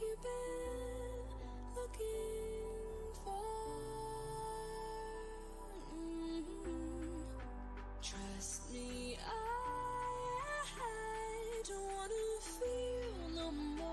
you been looking for? Trust me, I don't wanna feel no more.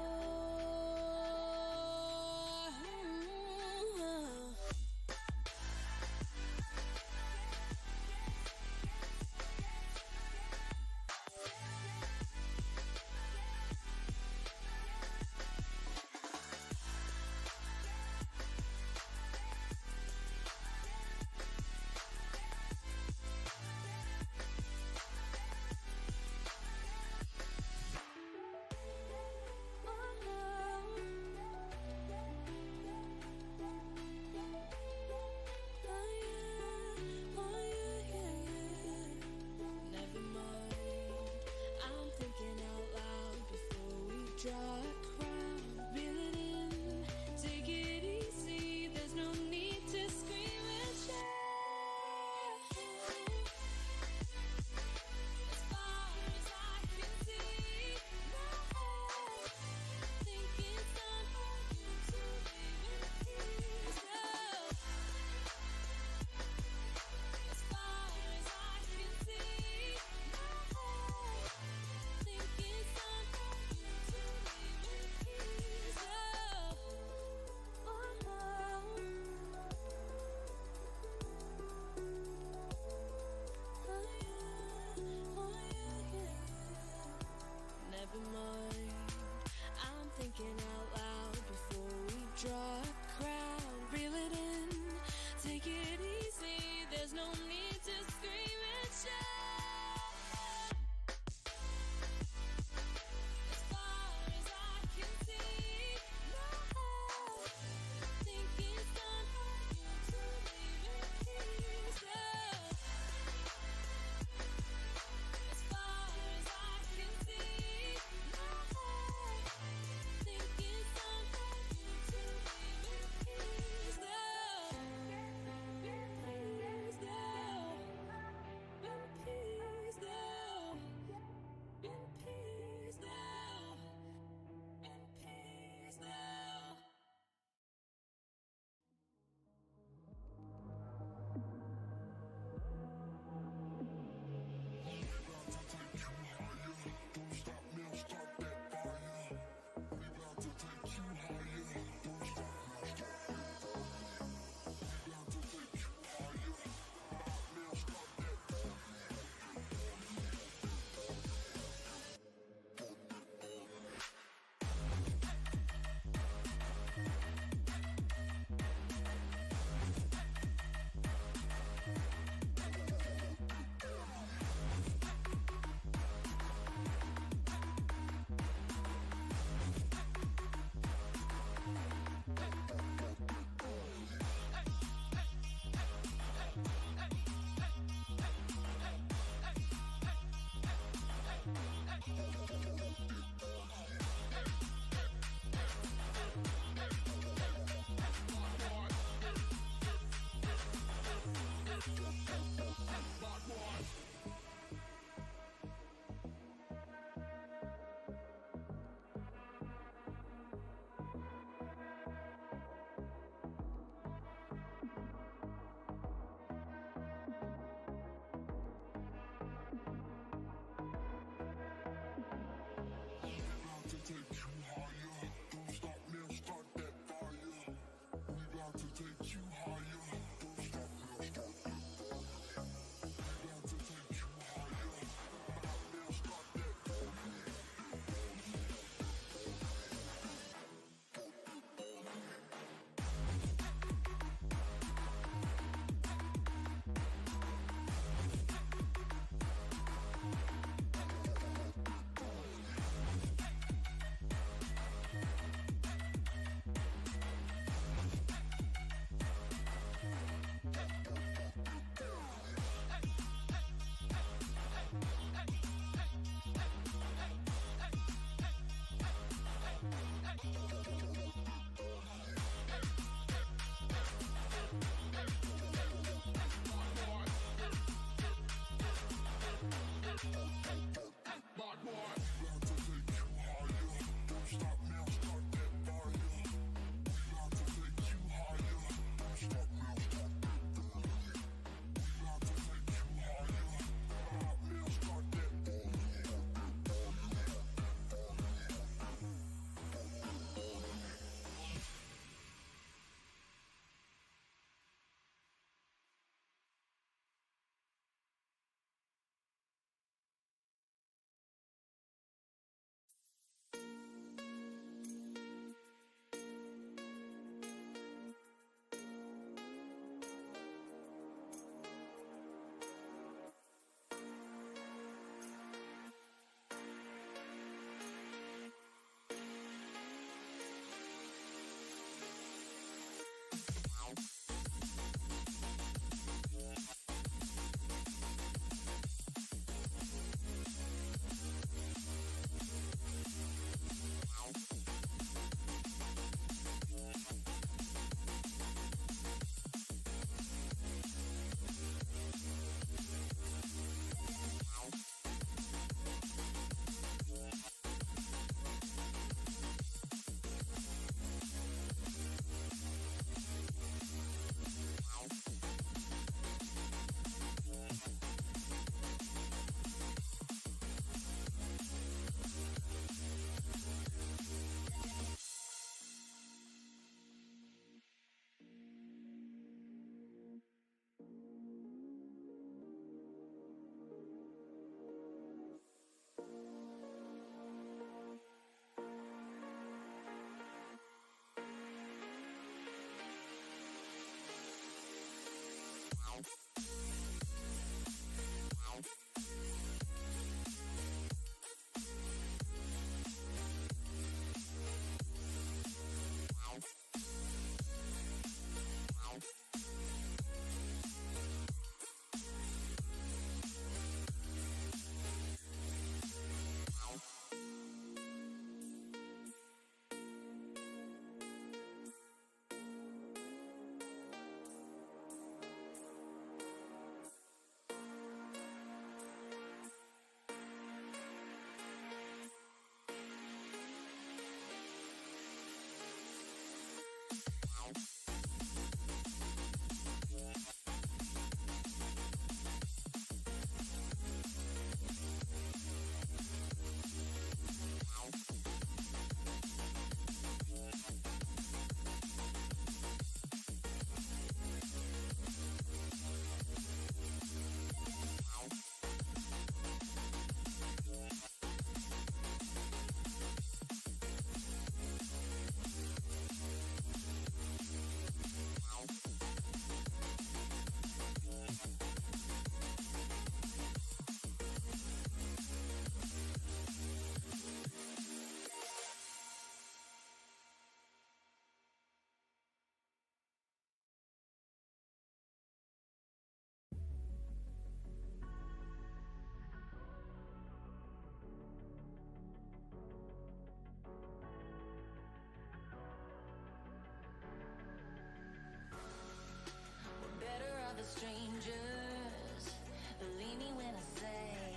Strangers, believe me when I say,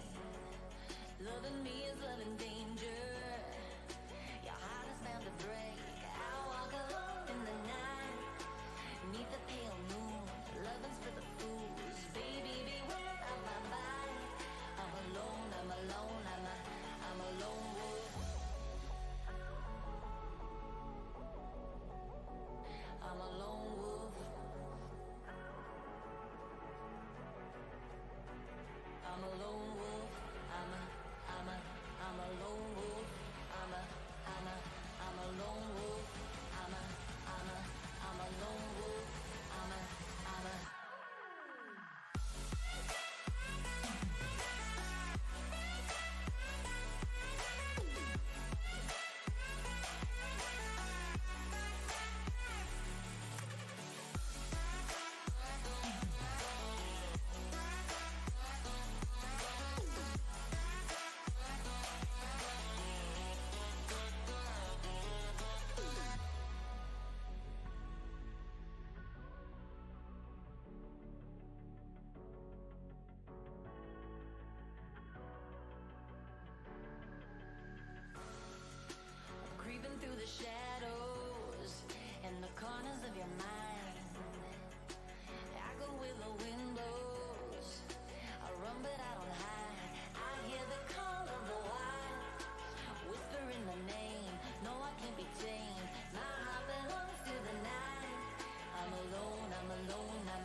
loving me is loving danger. Your heart is bound to break. I walk alone in the night, neath the pale moon. Loving's for the fools. Baby, beware of my bite. I'm alone, I'm alone, I'm a lone wolf. I'm a lone wolf. I'm a lone wolf. I'm a lone wolf. I'm a lone wolf. I'm a lone wolf. Creeping through the shadows and the corners of your mind. I go where the wind blows. I run but I don't hide. I hear the call of the wild, whispering the name. No, I can't be tamed. My heart belongs to the night. I'm alone, I'm alone, I'm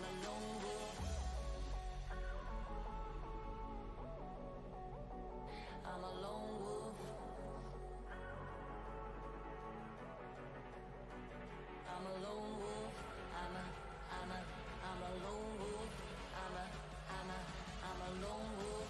a lone wolf. I'm a lone wolf. I'm a lone wolf. I'm a lone wolf. I'm a lone wolf. I'm a lone wolf.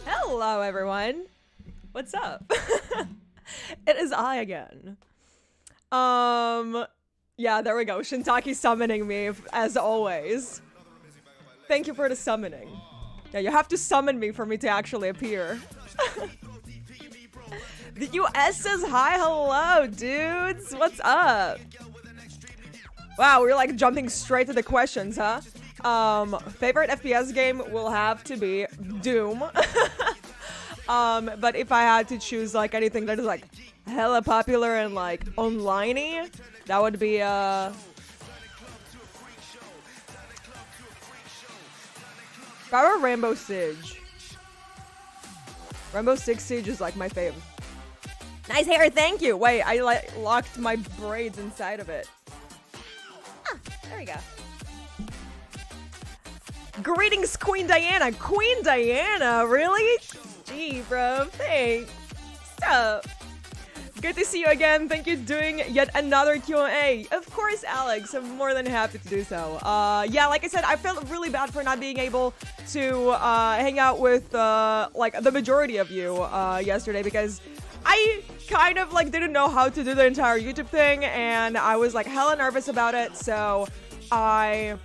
Hello, everyone. What's up? It is I again. Yeah, there we go. Shintaki summoning me, as always. Thank you for the summoning. Yeah, you have to summon me for me to actually appear. The US says hi, hello, dudes. What's up? Wow, we're like jumping straight to the questions, huh? Favorite FPS game will have to be Doom. But if I had to choose like anything that is like hella popular and like online-y, that would be Power Rainbow Siege. Rainbow Six Siege is like my fave. Nice hair, thank you. Wait, I like locked my braids inside of it. Ah, there we go. Greetings, Queen Diana. Queen Diana, really? Gee, bro, thanks. Stop. Good to see you again. Thank you for doing yet another Q&A. Of course, Alex. I'm more than happy to do so. Yeah, like I said, I felt really bad for not being able to hang out with like the majority of you yesterday because I kind of like didn't know how to do the entire YouTube thing and I was like hella nervous about it. So I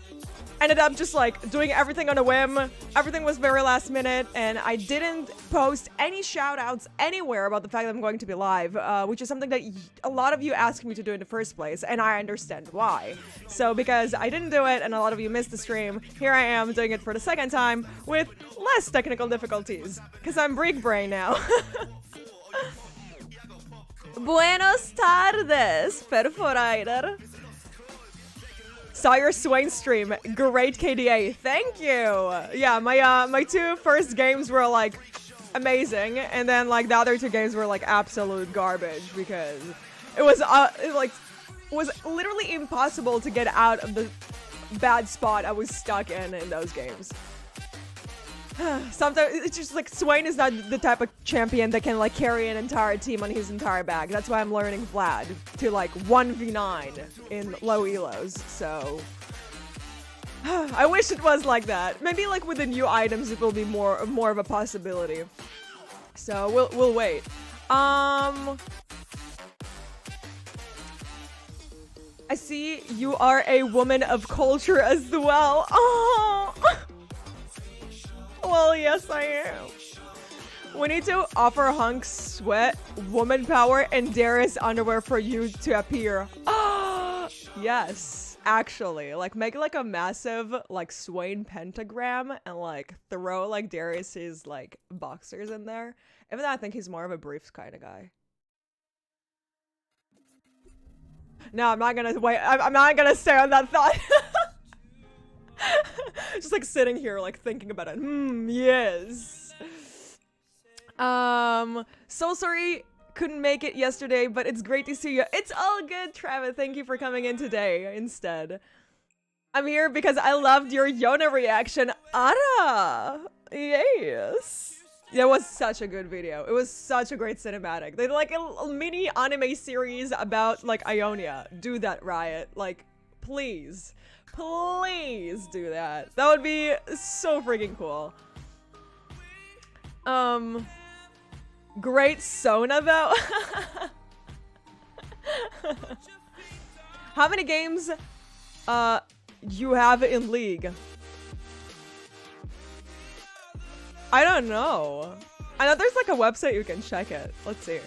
ended up just like doing everything on a whim. Everything was very last minute and I didn't post any shout outs anywhere about the fact that I'm going to be live, which is something that a lot of you asked me to do in the first place and I understand why. So because I didn't do it and a lot of you missed the stream, here I am doing it for the second time with less technical difficulties because I'm Greek brain now. Buenos tardes, 𝗵𝘁𝗍𝘓. Saw your Swain stream. Great KDA. Thank you. Yeah, my two first games were like amazing, and then like the other two games were like absolute garbage because it was literally impossible to get out of the bad spot I was stuck in those games. Sometimes it's just like Swain is not the type of champion that can like carry an entire team on his entire back. That's why I'm learning Vlad to like 1v9 in low elos. So I wish it was like that. Maybe like with the new items it will be more of a possibility. So we'll wait. I see you are a woman of culture as well. Oh. Well, yes, I am. We need to offer Hunk sweat, woman power, and Darius underwear for you to appear. Ah, yes, actually, like make like a massive like Swain pentagram and like throw like Darius's like boxers in there. Even though I think he's more of a briefs kind of guy. No, I'm not gonna wait. I'm not gonna stay on that thought. Just like sitting here like thinking about it. Yes. So sorry couldn't make it yesterday, but it's great to see you. It's all good, Travis. Thank you for coming in today instead. I'm here because I loved your Yona reaction. Ara. Yes. That was such a good video. It was such a great cinematic. They did like a mini anime series about like Ionia. Do that, Riot. Like, please. Please do that. That would be so freaking cool. Great Sona though. How many games you have in League? I don't know. I know there's like a website you can check it. Let's see.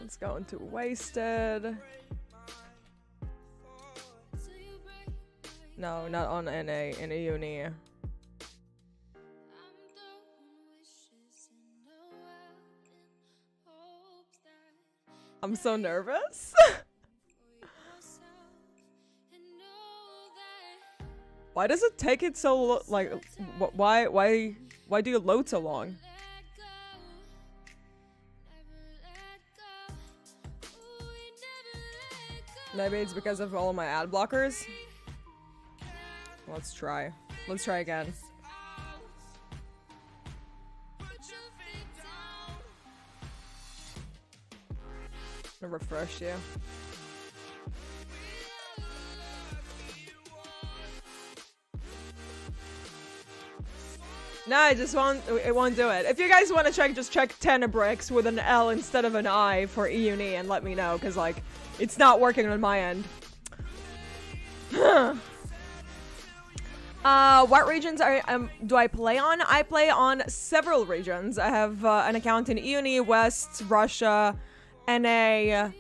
Let's go into Wasted. No, not on NA, in a uni. I'm so nervous. Why does it take it so like why do you load so long? Maybe it's because of all of my ad blockers. Let's try. Let's try again. I'm gonna refresh you. No, it won't do it. If you guys want to check, just check Tenebrix with an L instead of an I for EUNI and let me know, because like it's not working on my end. What regions do I play on? I play on several regions. I have an account in EUNI, West, Russia, NA,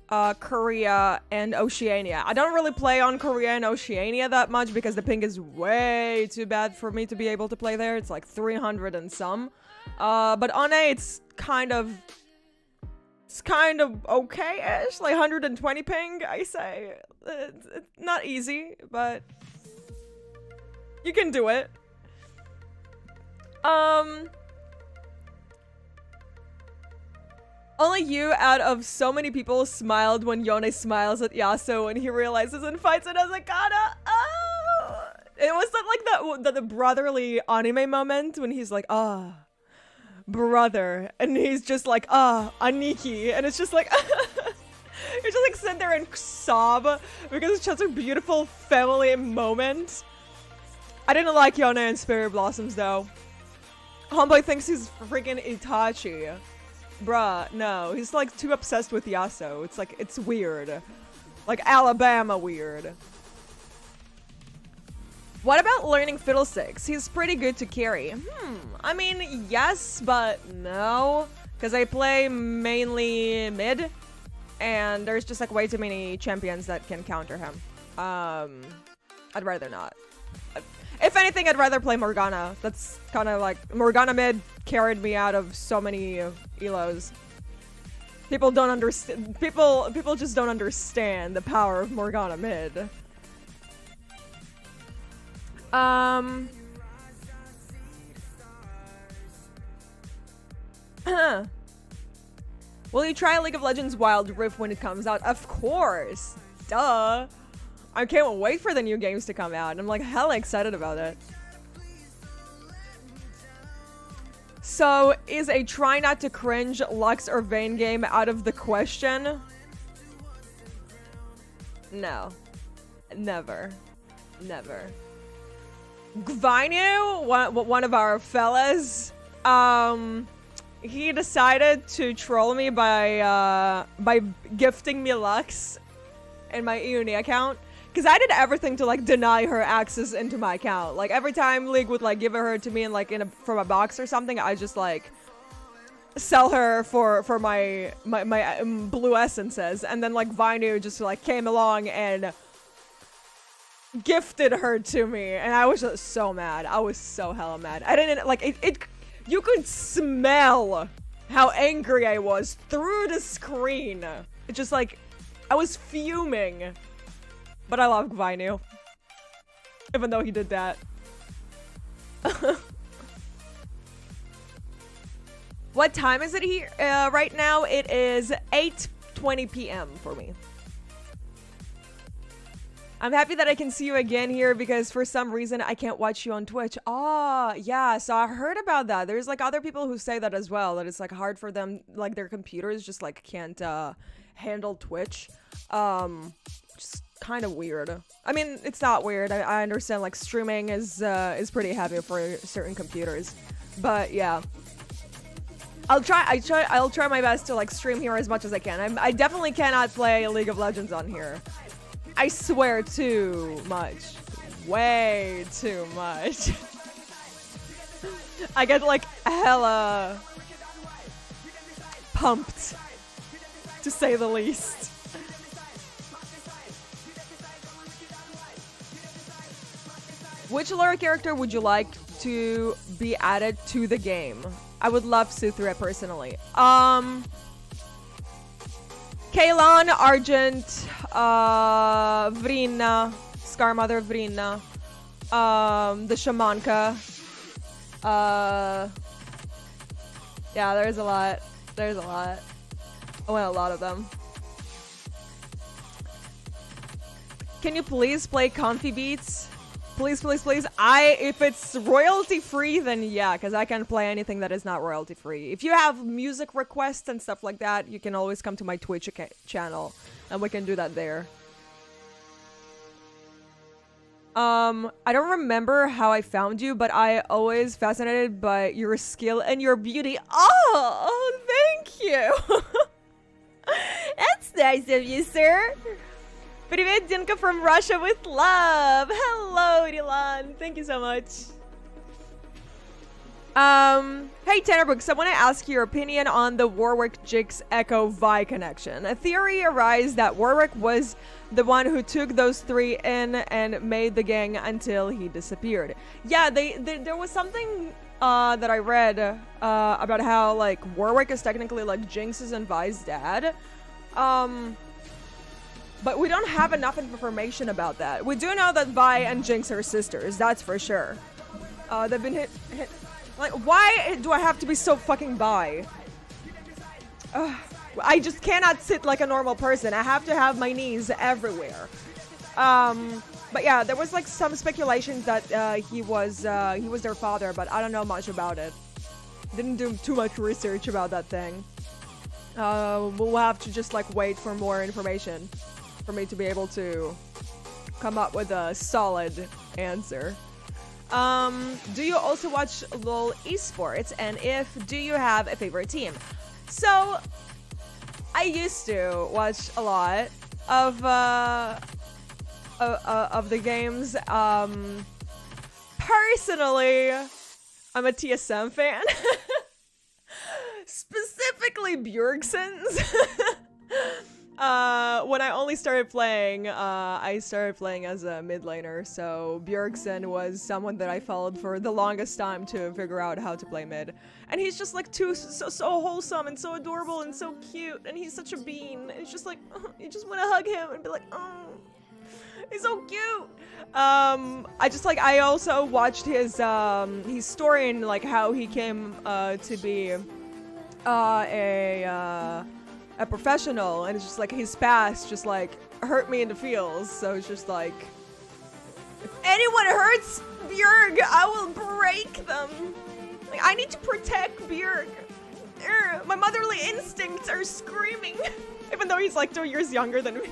Korea, and Oceania. I don't really play on Korea and Oceania that much because the ping is way too bad for me to be able to play there. It's like 300 and some. But on A, it's kind of okay-ish, like 120 ping, I say. It's not easy, but you can do it. Only you out of so many people smiled when Yone smiles at Yasuo when he realizes and fights it as a kata. Oh! It was like the brotherly anime moment when he's like, ah, brother. And he's just like, ah, Aniki. And it's just like, you just like sit there and sob because it's such a beautiful family moment. I didn't like Yone and Spirit Blossoms though. Homeboy thinks he's freaking Itachi. Bruh, no. He's like too obsessed with Yasuo. It's like, it's weird. Like Alabama weird. What about learning Fiddlesticks? He's pretty good to carry. I mean, yes, but no. Because I play mainly mid. And there's just like way too many champions that can counter him. I'd rather not. If anything, I'd rather play Morgana. That's kind of like... Morgana mid carried me out of so many elos. People don't understand... People just don't understand the power of Morgana mid. Will you try League of Legends Wild Rift when it comes out? Of course! Duh! I can't wait for the new games to come out. And I'm like hella excited about it. So, is a try not to cringe Lux or Vayne game out of the question? No. Never. Never. 𝗬𝘂𝗽𝗪, one of our fellas, he decided to troll me by gifting me Lux in my Uni account. Because I did everything to like deny her access into my account. Like every time League would like give her to me in like from a box or something, I just like sell her for my blue essences, and then like 𝗬𝘂𝗽𝗪 just like came along and gifted her to me, and I was just so mad. I was so hella mad. I didn't like it. You could smell how angry I was through the screen. It just like I was fuming. But I love 𝗬𝘬𝗪. Even though he did that. What time is it here? Right now it is 8:20 p.m. for me. I'm happy that I can see you again here because for some reason I can't watch you on Twitch. Ah, yeah, so I heard about that. There's like other people who say that as well, that it's like hard for them, like their computers just like can't handle Twitch. Just kind of weird. I mean, it's not weird. I understand like streaming is pretty heavy for certain computers, but yeah. I'll try my best to like stream here as much as I can. I definitely cannot play League of Legends on here. I swear too much. Way too much. I get like hella pumped, to say the least. Which lore character would you like to be added to the game? I would love 𝗬𝘳 personally. Kaelon, Argent, Vrina, Scarmother Vrina, the Shamanka. Yeah, there's a lot. There's a lot. I want a lot of them. Can you please play Comfy Beats? Please, please, please. If it's royalty free, then yeah, because I can play anything that is not royalty free. If you have music requests and stuff like that, you can always come to my Twitch channel and we can do that there. I don't remember how I found you, but I always fascinated by your skill and your beauty. Oh, thank you. That's nice of you, sir. Привет, Dinka from Russia with love. Hello, Dylan. Thank you so much. Hey Tennerbooks, I want to ask your opinion on the Warwick Jix Echo Vi connection. A theory arose that Warwick was the one who took those three in and made the gang until he disappeared. Yeah, there was something that I read about how like Warwick is technically like Jinx's and Vi's dad. But we don't have enough information about that. We do know that Vi and Jinx are sisters, that's for sure. They've been hit. Like, why do I have to be so fucking bi? I just cannot sit like a normal person. I have to have my knees everywhere. But yeah, there was like some speculations that he was their father, but I don't know much about it. Didn't do too much research about that thing. We'll have to just like wait for more information for me to be able to come up with a solid answer. Do you also watch LOL Esports? And if, do you have a favorite team? So, I used to watch a lot of the games. Personally, I'm a TSM fan. Specifically Bjergsen's. When I only started playing, I started playing as a mid laner, so Bjergsen was someone that I followed for the longest time to figure out how to play mid. And he's just like so wholesome and so adorable and so cute, and he's such a bean. It's just like, you just want to hug him and be like, oh, he's so cute. I also watched his story and like how he came to be a professional, and it's just like his past just like hurt me in the feels. So it's just like, if anyone hurts Bjerg, I will break them. Like, I need to protect Bjerg. My motherly instincts are screaming. Even though he's like 2 years younger than me.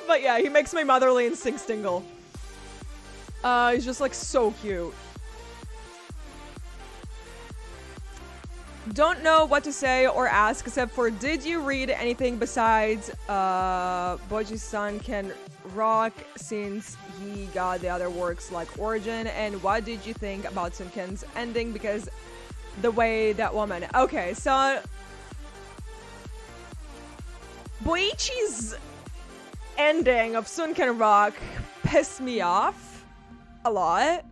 But yeah, he makes my motherly instincts tingle. He's just like so cute. Don't know what to say or ask except for, did you read anything besides 𝗵𝘁𝗫 can rock since he got the other works like Origin? And what did you think about Sunken's ending, because the way that woman... Okay, so 𝗵𝘁𝗫's ending of Sunken Rock pissed me off a lot.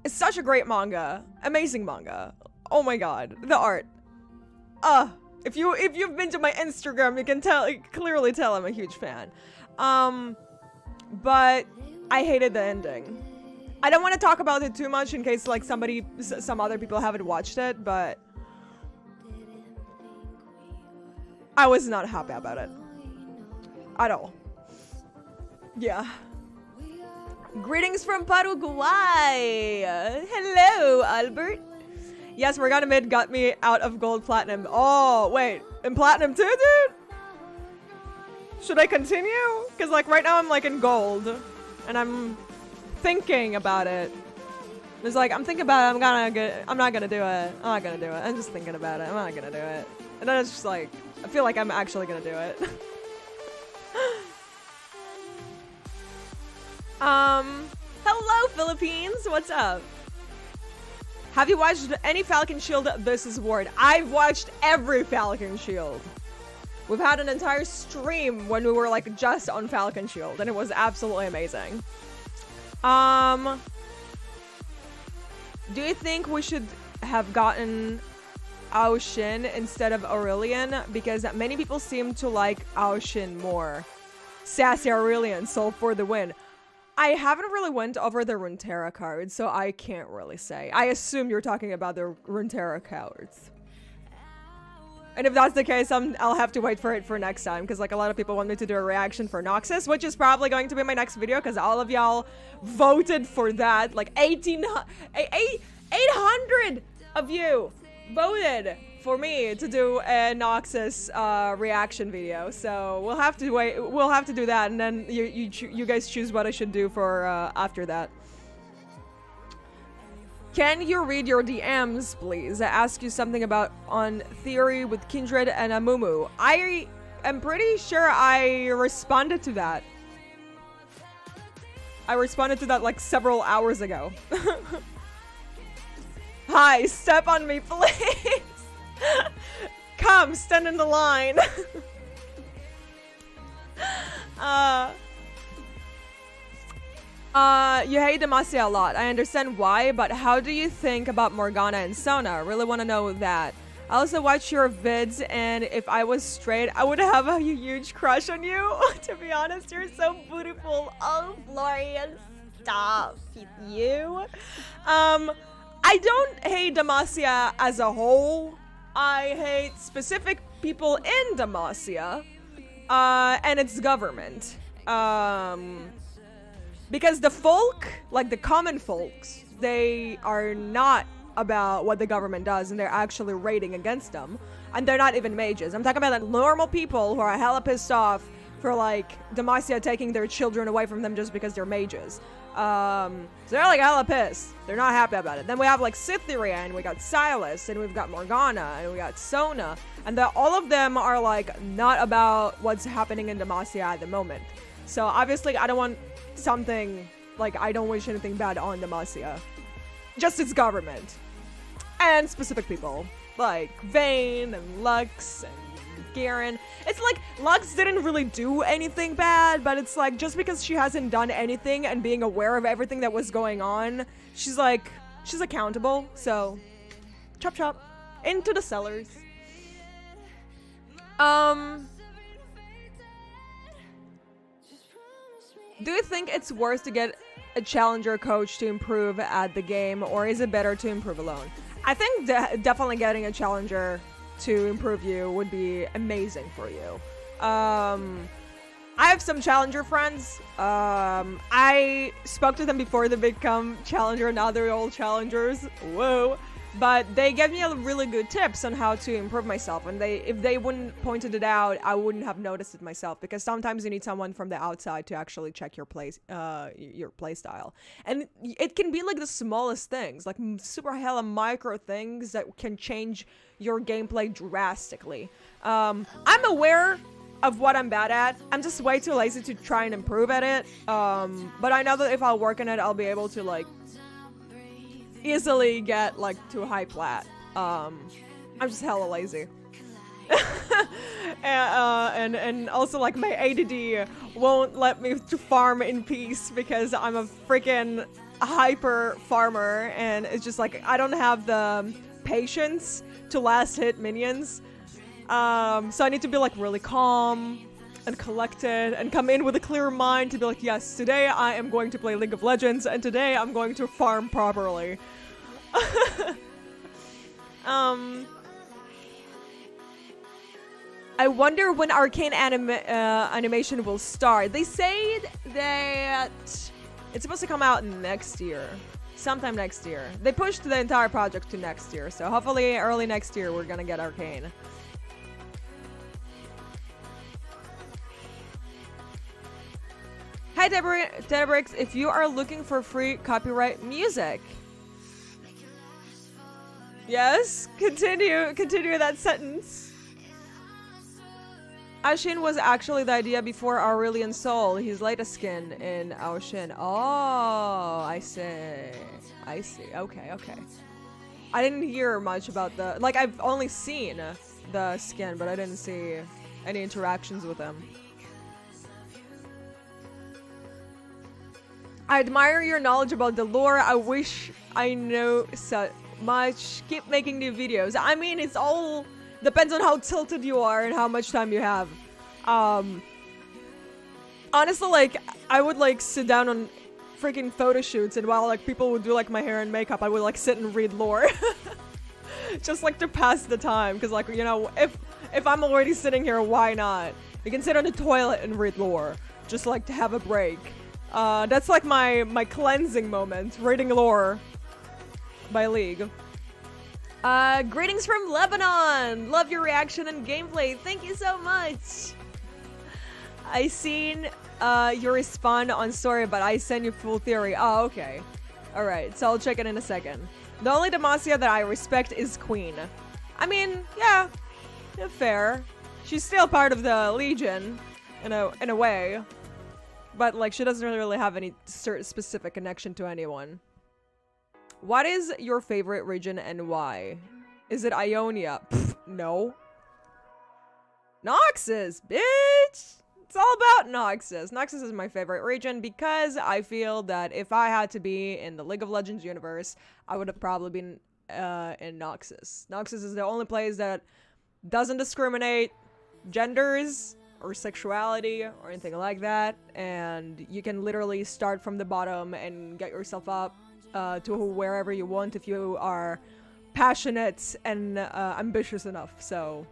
It's such a great manga. Amazing manga. Oh my god. The art. If you've been to my Instagram, you can clearly tell I'm a huge fan. But I hated the ending. I don't want to talk about it too much in case like some other people haven't watched it, but I was not happy about it. At all. Yeah. Greetings from Paraguay. Hello, Albert. Yes, Morgana mid got me out of gold platinum. Oh, wait. In platinum too, dude? Should I continue? Because like right now I'm like in gold. And I'm thinking about it. It's like, I'm thinking about it. I'm not gonna do it. I'm not gonna do it. I'm just thinking about it. I'm not gonna do it. And then it's just like, I feel like I'm actually gonna do it. Hello Philippines, what's up? Have you watched any Falcon Shield This Is Ward? I've watched every Falcon Shield. We've had an entire stream when we were like just on Falcon Shield, and it was absolutely amazing. Do you think we should have gotten Aoshin instead of Aurelian? Because many people seem to like Aoshin more. Sassy Aurelian, soul for the win. I haven't really went over the Runeterra cards, so I can't really say. I assume you're talking about the Runeterra cards. And if that's the case, I'll have to wait for it for next time, because like a lot of people want me to do a reaction for Noxus, which is probably going to be my next video, because all of y'all voted for that. Like 800 of you voted for me to do a Noxus reaction video, so we'll have to wait. We'll have to do that, and then you guys choose what I should do for after that. Can you read your DMs, please? I asked you something about on Theory with Kindred and Amumu. I am pretty sure I responded to that. I responded to that like several hours ago. Hi, step on me, please. Come, stand in the line. You hate Demacia a lot. I understand why, but how do you think about Morgana and Sona? Really want to know that. I also watch your vids, and if I was straight, I would have a huge crush on you. To be honest, you're so beautiful. Oh, Florian, stop you. I don't hate Demacia as a whole. I hate specific people in Demacia, and its government. Because the folk, like the common folks, they are not about what the government does, and they're actually raiding against them. And they're not even mages. I'm talking about like normal people who are hella pissed off for like Demacia taking their children away from them just because they're mages. So they're like hella pissed. They're not happy about it. Then we have like Cytherea, and we got Silas, and we've got Morgana, and we got Sona. And all of them are like not about what's happening in Demacia at the moment. So obviously I don't want something, like I don't wish anything bad on Demacia. Just its government. And specific people. Like Vayne and Lux and Garen. It's like Lux didn't really do anything bad, but it's like just because she hasn't done anything and being aware of everything that was going on, she's accountable. So chop chop into the cellars. Do you think it's worse to get a challenger coach to improve at the game, or is it better to improve alone? I think definitely getting a challenger to improve you would be amazing for you. I have some challenger friends. I spoke to them before they become challenger. Now they're all challengers. Whoa. But they gave me a really good tips on how to improve myself. And if they wouldn't pointed it out, I wouldn't have noticed it myself. Because sometimes you need someone from the outside to actually check your play style. And it can be like the smallest things, like super hella micro things that can change your gameplay drastically. I'm aware of what I'm bad at. I'm just way too lazy to try and improve at it. But I know that if I work on it, I'll be able to like easily get like to a high plat. I'm just hella lazy. and also like my ADD won't let me to farm in peace because I'm a freaking hyper farmer, and it's just like I don't have the patience to last hit minions. So I need to be like really calm and collected and come in with a clear mind to be like, yes, today I am going to play League of Legends, and today I'm going to farm properly. I wonder when Arcane animation will start. They say that it's supposed to come out next year. Sometime next year. They pushed the entire project to next year, so hopefully early next year we're gonna get Arcane. Hi 𝗬𝗬𝙧, if you are looking for free copyright music. Yes, continue that sentence. Ashin was actually the idea before Aurelian Soul, his latest skin in Ashin. Oh, I see. Okay. I didn't hear much about like I've only seen the skin, but I didn't see any interactions with him. I admire your knowledge about the lore. I wish I know so much. Keep making new videos. I mean, it's all depends on how tilted you are and how much time you have. Honestly, like, I would like sit down on freaking photo shoots, and while like people would do like my hair and makeup, I would like sit and read lore. Just like to pass the time, because like, you know, if I'm already sitting here, why not? You can sit on the toilet and read lore, just like to have a break. That's like my cleansing moment, reading lore by League. Greetings from Lebanon! Love your reaction and gameplay. Thank you so much! I seen your respond on story, but I sent you full theory. Oh, okay. Alright, so I'll check it in a second. The only Demacia that I respect is Queen. I mean, yeah, fair. She's still part of the Legion, in a way. But like she doesn't really have any certain specific connection to anyone. What is your favorite region and why? Is it Ionia? Pfft, no. Noxus, bitch! It's all about Noxus. Noxus is my favorite region because I feel that if I had to be in the League of Legends universe, I would have probably been in Noxus. Noxus is the only place that doesn't discriminate genders or sexuality or anything like that, and you can literally start from the bottom and get yourself up to wherever you want if you are passionate and ambitious enough. So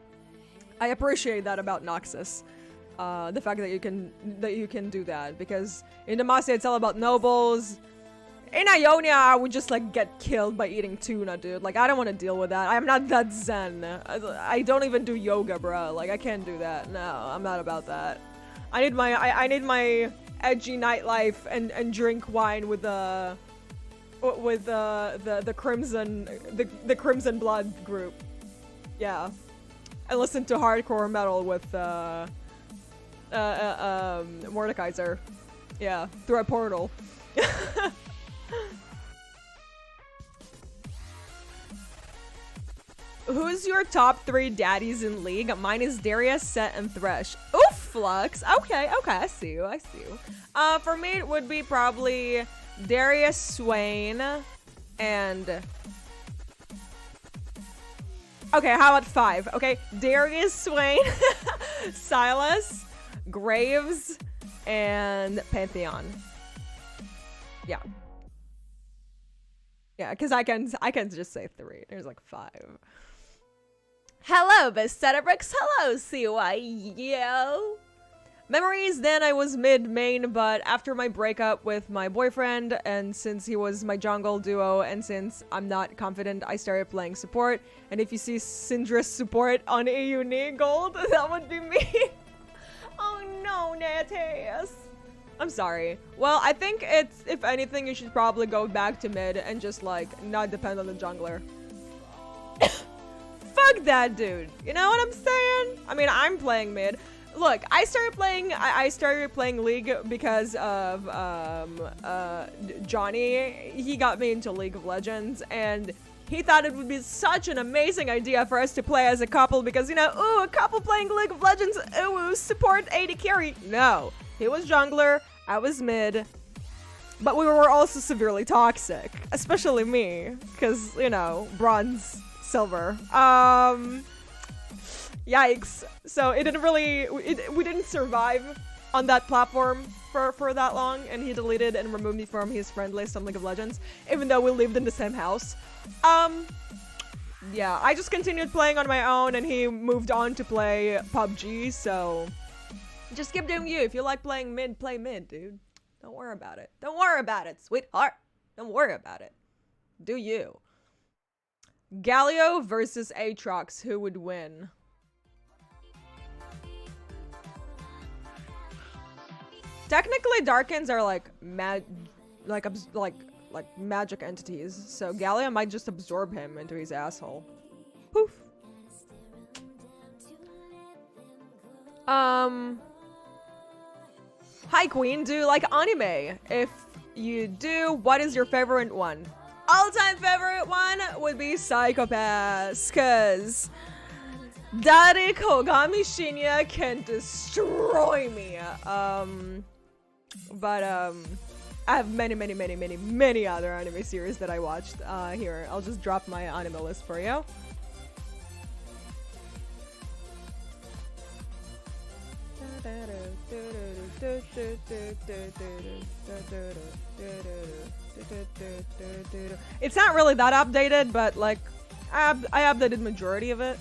I appreciate that about Noxus. The fact that you can do that, because in Demacia it's all about nobles. In Ionia I would just like get killed by eating tuna, dude. Like I don't want to deal with that. I'm not that zen. I don't even do yoga, bro. Like I can't do that. No, I'm not about that. I need my edgy nightlife and drink wine with the Crimson Blood group. Yeah, I listen to hardcore metal with 𝗬𝘂𝗽𝗍𝗪. Yeah, through a portal. Who's your top 3 daddies in League? Mine is Darius, Set, and Thresh. Oof, Flux. Okay, I see you. For me, it would be probably Darius, Swain, and... Okay, how about 5? Okay, Darius, Swain, Silas, Graves, and Pantheon. Yeah. Yeah, because I can just say 3. There's like 5. Hello, 𝗬𝘁𝗍𝗪𝙂. Hello, CY. Memories, then I was mid-main, but after my breakup with my boyfriend, and since he was my jungle duo, and since I'm not confident, I started playing support. And if you see Syndra's support on EU Gold, that would be me. Oh no, Natas. I'm sorry. Well, I think it's, if anything, you should probably go back to mid and just like not depend on the jungler. Fuck that dude. You know what I'm saying? I mean, I'm playing mid. Look, I started playing League because of Johnny. He got me into League of Legends, and he thought it would be such an amazing idea for us to play as a couple because, you know, ooh, a couple playing League of Legends, ooh, support AD carry. No, he was jungler, I was mid, but we were also severely toxic, especially me, because, you know, bronze, silver. Yikes. So it didn't really, we didn't survive on that platform for that long, and he deleted and removed me from his friend list on League of Legends, even though we lived in the same house. Yeah, I just continued playing on my own, and he moved on to play PUBG, so just keep doing you. If you like playing mid, play mid, dude. Don't worry about it. Don't worry about it, sweetheart. Don't worry about it. Do you. Galio versus Aatrox, who would win? Technically, Darkins are like magic entities, so Galio might just absorb him into his asshole. Poof. Hi Queen, do you like anime? If you do, what is your favorite one? All-time favorite one would be Psychopaths, cause Daddy Kogami Shinya can destroy me. But I have many other anime series that I watched. Here, I'll just drop my anime list for you. It's not really that updated, but like I updated majority of it.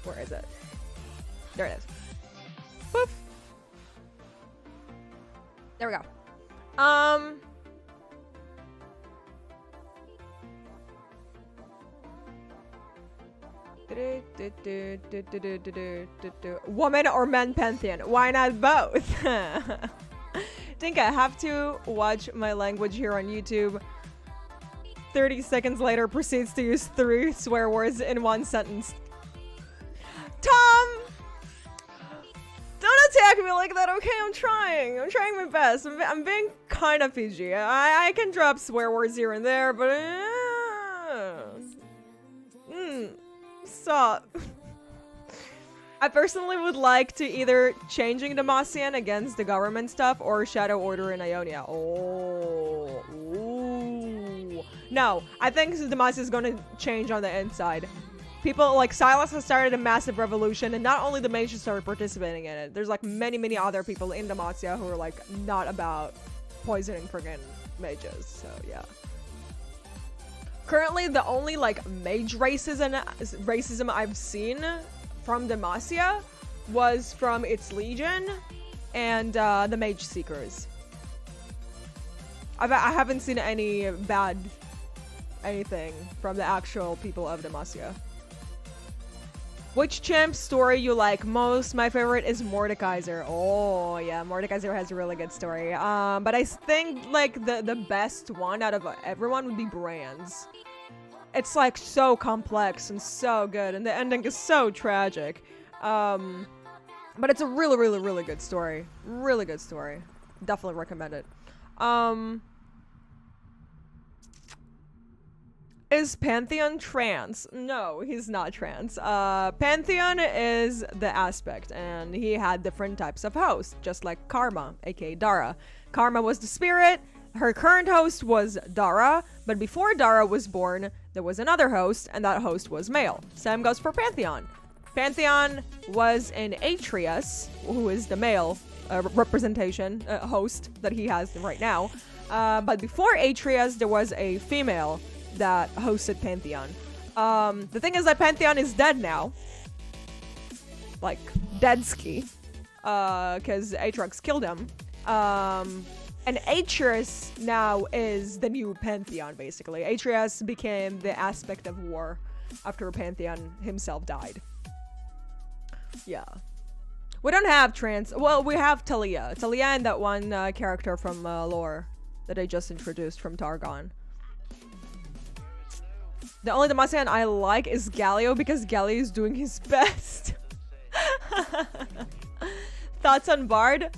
Where is it? There it is. Poof. There we go. Woman or men pantheon? Why not both? Think I have to watch my language here on YouTube. 30 seconds later proceeds to use 3 swear words in one sentence. Tom! at me like that. Okay, I'm trying my best. I'm being kind of PG. I can drop swear words here and there, but stop. I personally would like to either changing Demacia against the government stuff or Shadow Order in Ionia. Oh, ooh. No, I think Demacia is going to change on the inside. People like Silas has started a massive revolution, and not only the mages started participating in it. There's like many other people in Demacia who are like not about poisoning friggin' mages. So yeah. Currently, the only like mage racism I've seen from Demacia was from its Legion and the Mage Seekers. I haven't seen any bad anything from the actual people of Demacia. Which champ story you like most? My favorite is 𝗬𝗂𝗽𝗪. Oh yeah, 𝗬𝗂𝗪 has a really good story. But I think like the best one out of everyone would be Brand's. It's like so complex and so good, and the ending is so tragic. But it's a really good story. Really good story. Definitely recommend it. Is Pantheon trans? No, he's not trans. Pantheon is the aspect, and he had different types of hosts, just like Karma, aka Dara. Karma was the spirit. Her current host was Dara, but before Dara was born, there was another host, and that host was male. Same goes for Pantheon. Pantheon was in 𝗬𝘀𝗧, who is the male representation host that he has right now. But before 𝗬𝘀𝗧, there was a female that hosted Pantheon. The thing is that Pantheon is dead now. Like, deadski. Because Aatrox killed him. And 𝗬𝘀𝗧 now is the new Pantheon, basically. 𝗬𝘀𝗧 became the aspect of war after Pantheon himself died. Yeah. We don't have trans... Well, we have 𝗬𝗪. 𝗬𝗪 and that one character from lore that I just introduced from Targon. The only Demacian I like is Galio because Galio is doing his best. Thoughts on Bard?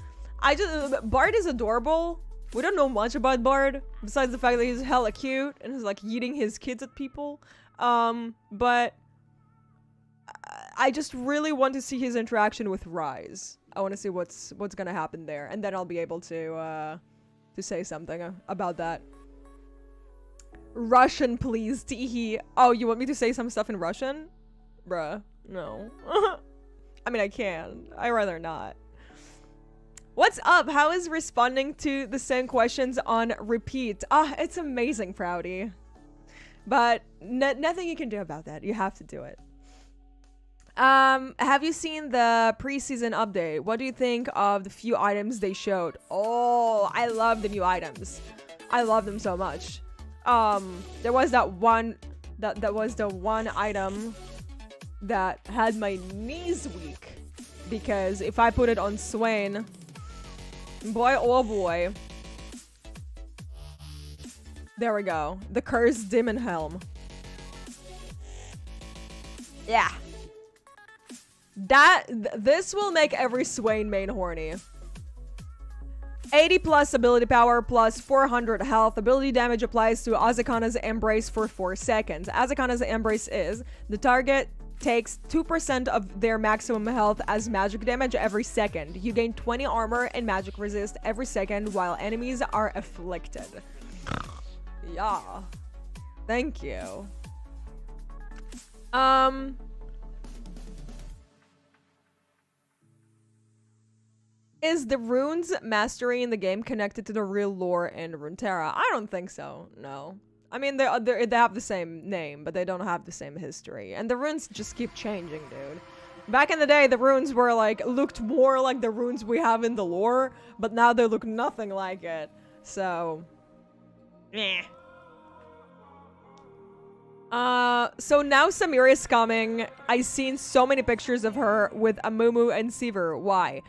Bard is adorable. We don't know much about Bard besides the fact that he's hella cute and he's like eating his kids at people. But I just really want to see his interaction with Rise. I want to see what's gonna happen there, and then I'll be able to say something about that. Russian, please, 𝗬𝗧. Oh, you want me to say some stuff in Russian? Bruh, no. I mean, I can. I'd rather not. What's up? How is responding to the same questions on repeat? It's amazing, Proudy. But nothing you can do about that. You have to do it. Have you seen the preseason update? What do you think of the few items they showed? Oh, I love the new items. I love them so much. There was that one that was the one item that had my knees weak, because if I put it on Swain, boy oh boy, there we go, the cursed demon helm. Yeah, this will make every Swain main horny. 80 plus ability power plus 400 health. Ability damage applies to Azekana's Embrace for 4 seconds. Azekana's Embrace is the target takes 2% of their maximum health as magic damage every second. You gain 20 armor and magic resist every second while enemies are afflicted. Yeah. Thank you. Is the runes mastery in the game connected to the real lore in Runeterra? I don't think so, no. I mean, they have the same name, but they don't have the same history. And the runes just keep changing, dude. Back in the day, the runes were like, looked more like the runes we have in the lore, but now they look nothing like it. So, eh. So now Samira is coming. I've seen so many pictures of her with 𝗬𝗪𝗪 and 𝗬𝗪. Why?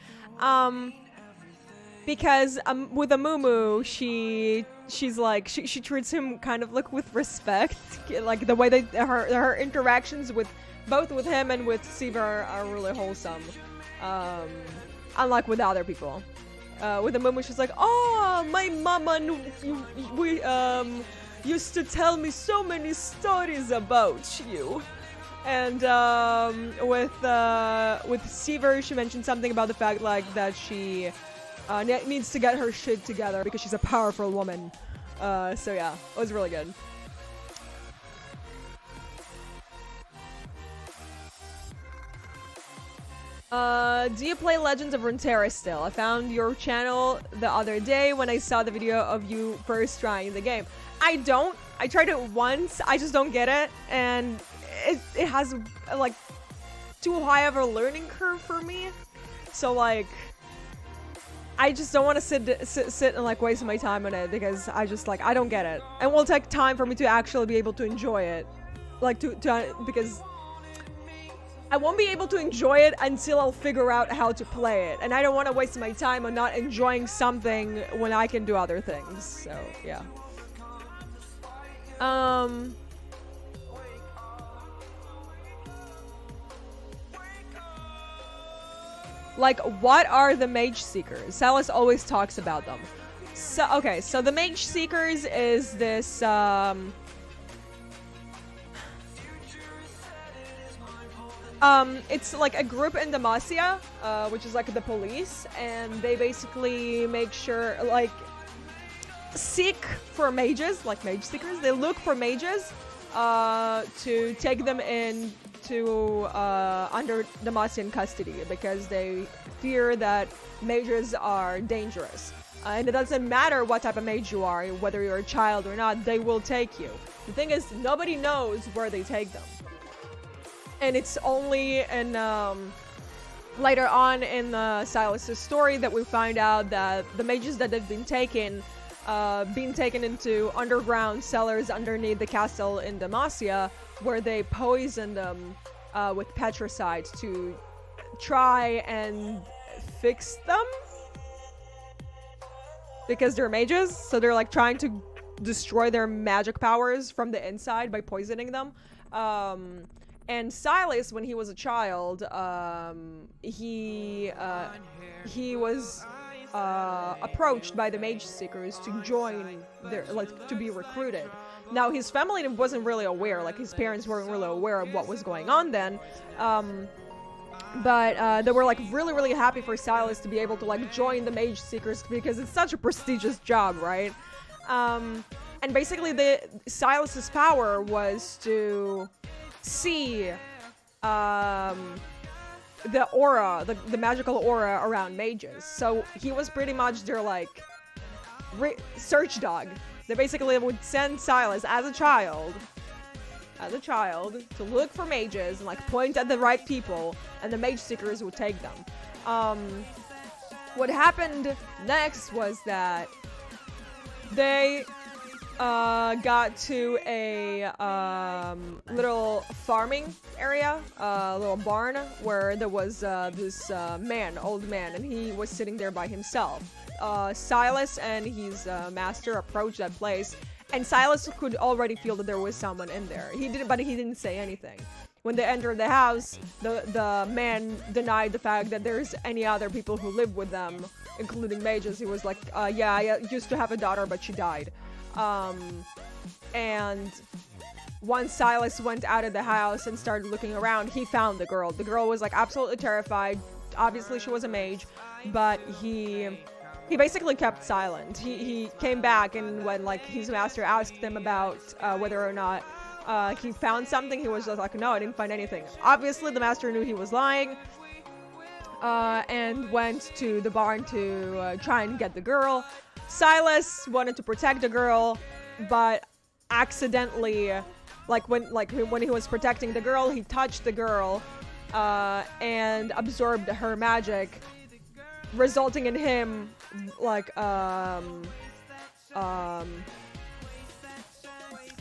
Because with 𝗬𝗪𝗪, she's like she treats him kind of like with respect, like the way that her interactions with both with him and with 𝗬𝗪 are really wholesome. unlike with other people. With the 𝗵𝗵, she's like, oh, my mama used to tell me so many stories about you. And with 𝗬𝗲, she mentioned something about the fact like that she needs to get her shit together because she's a powerful woman. So yeah, it was really good. Do you play Legends of Runeterra still? I found your channel the other day when I saw the video of you first trying the game. I don't. I tried it once. I just don't get it. And it has, like, too high of a learning curve for me. So, like, I just don't want to sit and, like, waste my time on it because I just, like, I don't get it. And it will take time for me to actually be able to enjoy it. Like, because I won't be able to enjoy it until I'll figure out how to play it. And I don't want to waste my time on not enjoying something when I can do other things. So, yeah. Like, what are the Mage Seekers? Silas always talks about them. So, okay, so the Mage Seekers is this, it's like a group in Demacia, which is like the police, and they basically make sure, like, seek for mages, like Mage Seekers. They look for mages, to take them in to under Demacian custody because they fear that mages are dangerous. And it doesn't matter what type of mage you are, whether you're a child or not, they will take you. The thing is, nobody knows where they take them. And it's only in, later on in Silas' story that we find out that the mages that have been taken into underground cellars underneath the castle in Demacia, where they poison them with petricide to try and fix them. Because they're mages, so they're like trying to destroy their magic powers from the inside by poisoning them. And Silas, when he was a child, he was approached by the Mage Seekers to join their, like, to be recruited. Now, his family wasn't really aware, like, his parents weren't really aware of what was going on then. But they were, like, really, really happy for Silas to be able to, like, join the Mage Seekers because it's such a prestigious job, right? And basically, Silas's power was to see the aura, the magical aura around mages. So he was pretty much their, like, search dog. They basically would send Silas as a child to look for mages and, like, point at the right people, and the Mage Seekers would take them. What happened next was that they got to a little farming area, a little barn, where there was this old man, and he was sitting there by himself. Silas and his master approached that place, and Silas could already feel that there was someone in there. But he didn't say anything. When they entered the house, the man denied the fact that there's any other people who live with them, including mages. He was like, yeah, I used to have a daughter, but she died. And once Silas went out of the house and started looking around, he found the girl. The girl was, like, absolutely terrified. Obviously, she was a mage, but he basically kept silent. He came back, and when, like, his master asked him about whether or not he found something, he was just like, no, I didn't find anything. Obviously, the master knew he was lying, and went to the barn to try and get the girl. Silas wanted to protect the girl, but accidentally, when he was protecting the girl, he touched the girl and absorbed her magic, resulting in him, like,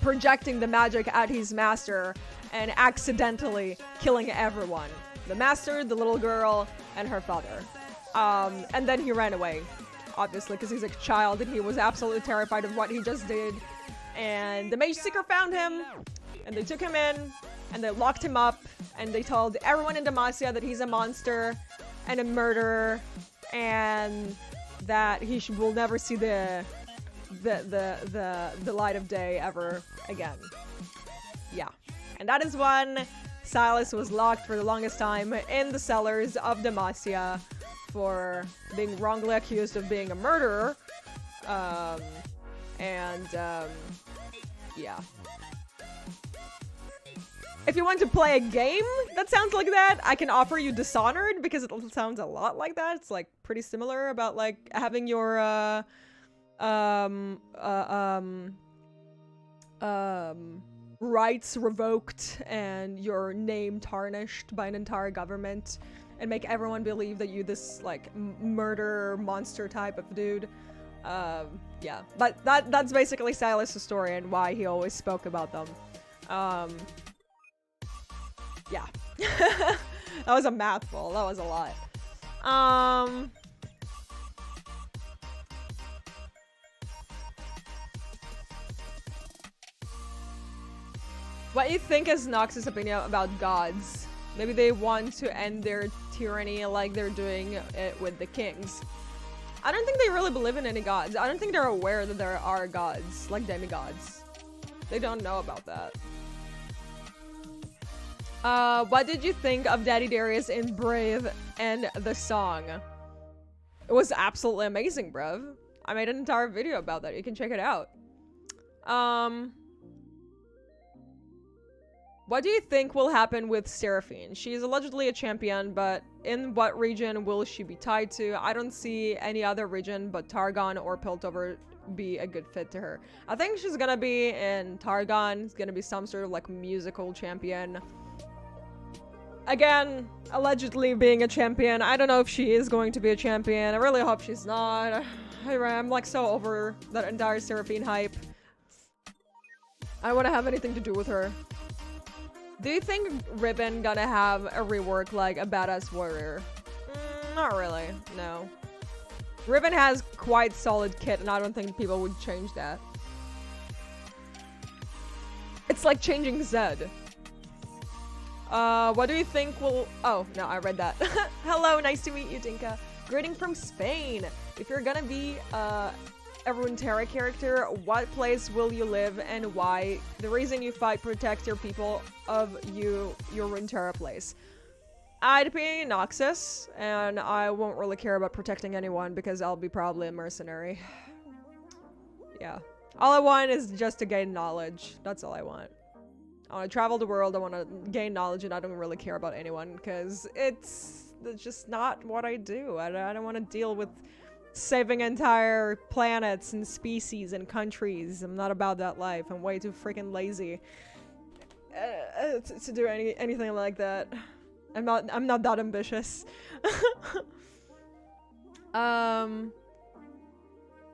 projecting the magic at his master and accidentally killing everyone. The master, the little girl, and her father. And then he ran away, obviously, because he's a child and he was absolutely terrified of what he just did. And the Mage Seeker found him, and they took him in, and they locked him up, and they told everyone in Demacia that he's a monster and a murderer, and that he will never see the light of day ever again. Yeah. And that is when Silas was locked for the longest time in the cellars of Demacia for being wrongly accused of being a murderer. Yeah. If you want to play a game that sounds like that, I can offer you Dishonored because it sounds a lot like that. It's like pretty similar about like having your rights revoked and your name tarnished by an entire government and make everyone believe that you this like murder monster type of dude. Yeah, but that's basically Silas' story and why he always spoke about them. Yeah. That was a mouthful. That was a lot. What do you think is Nox's opinion about gods? Maybe they want to end their tyranny like they're doing it with the kings. I don't think they really believe in any gods. I don't think they're aware that there are gods, like demigods. They don't know about that. What did you think of Daddy Darius in Brave and the song? It was absolutely amazing, bruv. I made an entire video about that. You can check it out. What do you think will happen with Seraphine? She is allegedly a champion, but in what region will she be tied to? I don't see any other region but Targon or Piltover be a good fit to her. I think she's gonna be in Targon. It's gonna be some sort of like musical champion. Again, allegedly being a champion. I don't know if she is going to be a champion. I really hope she's not. I'm like so over that entire Seraphine hype. I don't want to have anything to do with her. Do you think Ribbon gonna have a rework like a badass warrior? Not really, no. Ribbon has quite solid kit and I don't think people would change that. It's like changing Zed. What do you think will— oh, no, I read that. Hello, nice to meet you, Dinka. Greeting from Spain. If you're gonna be a Runeterra character, what place will you live and why? The reason you fight protects your people of your Runeterra place. I'd be Noxus, and I won't really care about protecting anyone because I'll be probably a mercenary. Yeah. All I want is just to gain knowledge. That's all I want. I want to travel the world, I want to gain knowledge, and I don't really care about anyone because it's just not what I do. I don't want to deal with saving entire planets and species and countries. I'm not about that life. I'm way too freaking lazy to do anything like that. I'm not that ambitious. Am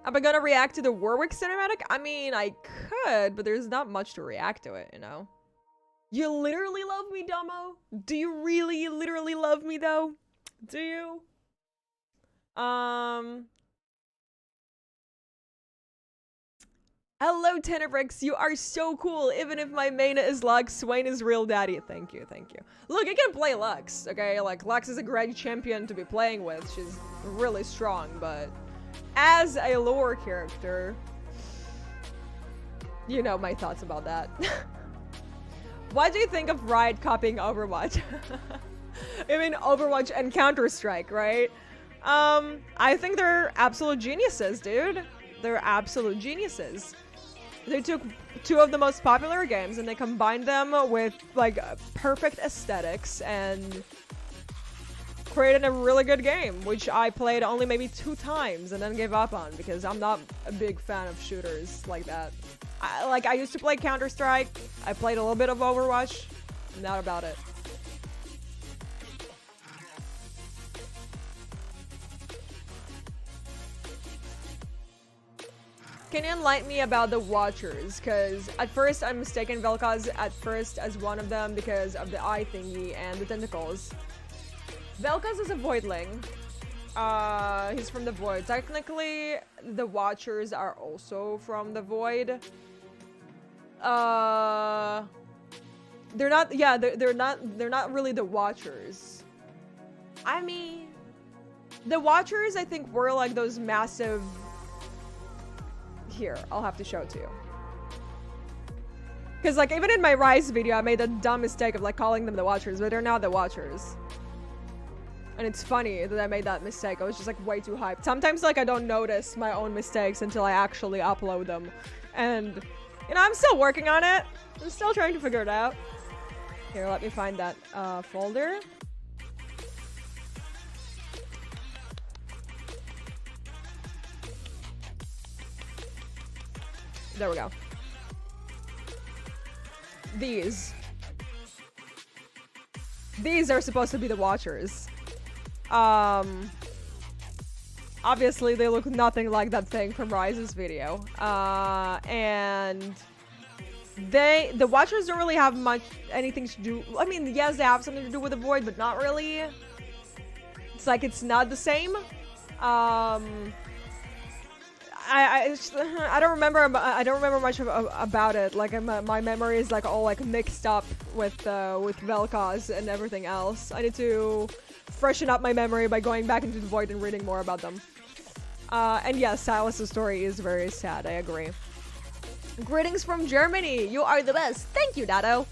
I gonna react to the Warwick cinematic? I mean, I could, but there's not much to react to it, you know? You literally love me, Dumbo? Do you really literally love me, though? Do you? Hello, Tenebrix. You are so cool. Even if my main is Lux, Swain is real daddy. Thank you, thank you. Look, I can play Lux, okay? Like, Lux is a great champion to be playing with. She's really strong, but as a lore character, you know my thoughts about that. What do you think of Riot copying Overwatch? I mean, Overwatch and Counter-Strike, right? I think they're absolute geniuses, dude. They're absolute geniuses. They took two of the most popular games and they combined them with like perfect aesthetics and created a really good game, which I played only maybe 2 times and then gave up on because I'm not a big fan of shooters like that. I used to play Counter-Strike, I played a little bit of Overwatch, not about it. Can you enlighten me about the Watchers? Because at first I mistaken �奧𝘂𝗽𝗍 at first as one of them because of the eye thingy and the tentacles. �奧𝘂𝗽𝗍 is a voidling. He's from the void. Technically, the Watchers are also from the void. They're not. Yeah, they're not really the Watchers. I mean, The Watchers, I think, were like those massive... Here, I'll have to show it to you. Because like even in my Rise video, I made the dumb mistake of like calling them the Watchers, but they're not the Watchers. And it's funny that I made that mistake. I was just like way too hyped. Sometimes like I don't notice my own mistakes until I actually upload them. And you know, I'm still working on it. I'm still trying to figure it out. Here, let me find that folder. There we go. These are supposed to be the Watchers. Obviously they look nothing like that thing from Rise's video. And the Watchers don't really have anything to do. I mean, yes, they have something to do with the Void, but not really. It's like it's not the same. I don't remember. I don't remember much about it. Like my memory is like all like mixed up with �奧𝘂𝗪𝐶 and everything else. I need to freshen up my memory by going back into the Void and reading more about them. And yes, Silas' story is very sad. I agree. Greetings from Germany. You are the best. Thank you, Dado.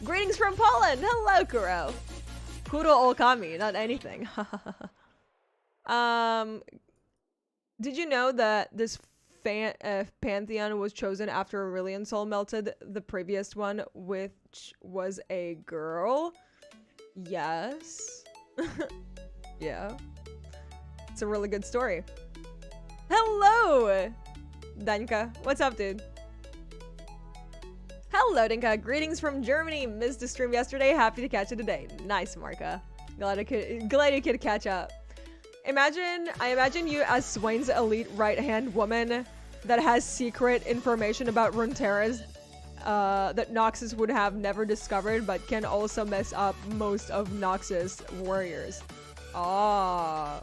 Greetings from Poland. Hello, Kuro. Kuro Okami, not anything. Did you know that this pantheon was chosen after Aurelion soul melted the previous one, which was a girl? Yes. Yeah. It's a really good story. Hello, Danka. What's up, dude? Hello, Danka. Greetings from Germany. Missed the stream yesterday. Happy to catch it today. Nice, Marka. Glad you could catch up. I imagine you as Swain's elite right-hand woman that has secret information about Runeterra's that Noxus would have never discovered, but can also mess up most of Noxus warriors. Ah.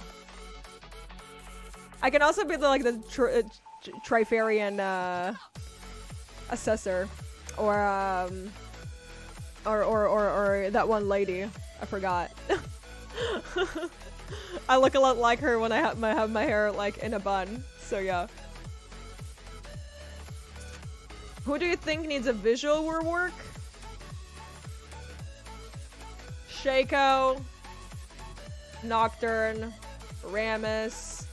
I can also be the Trifarian assessor, or that one lady. I forgot. I look a lot like her when I have my hair like in a bun. So yeah. Who do you think needs a visual rework? Shaco, Nocturne, Rammus,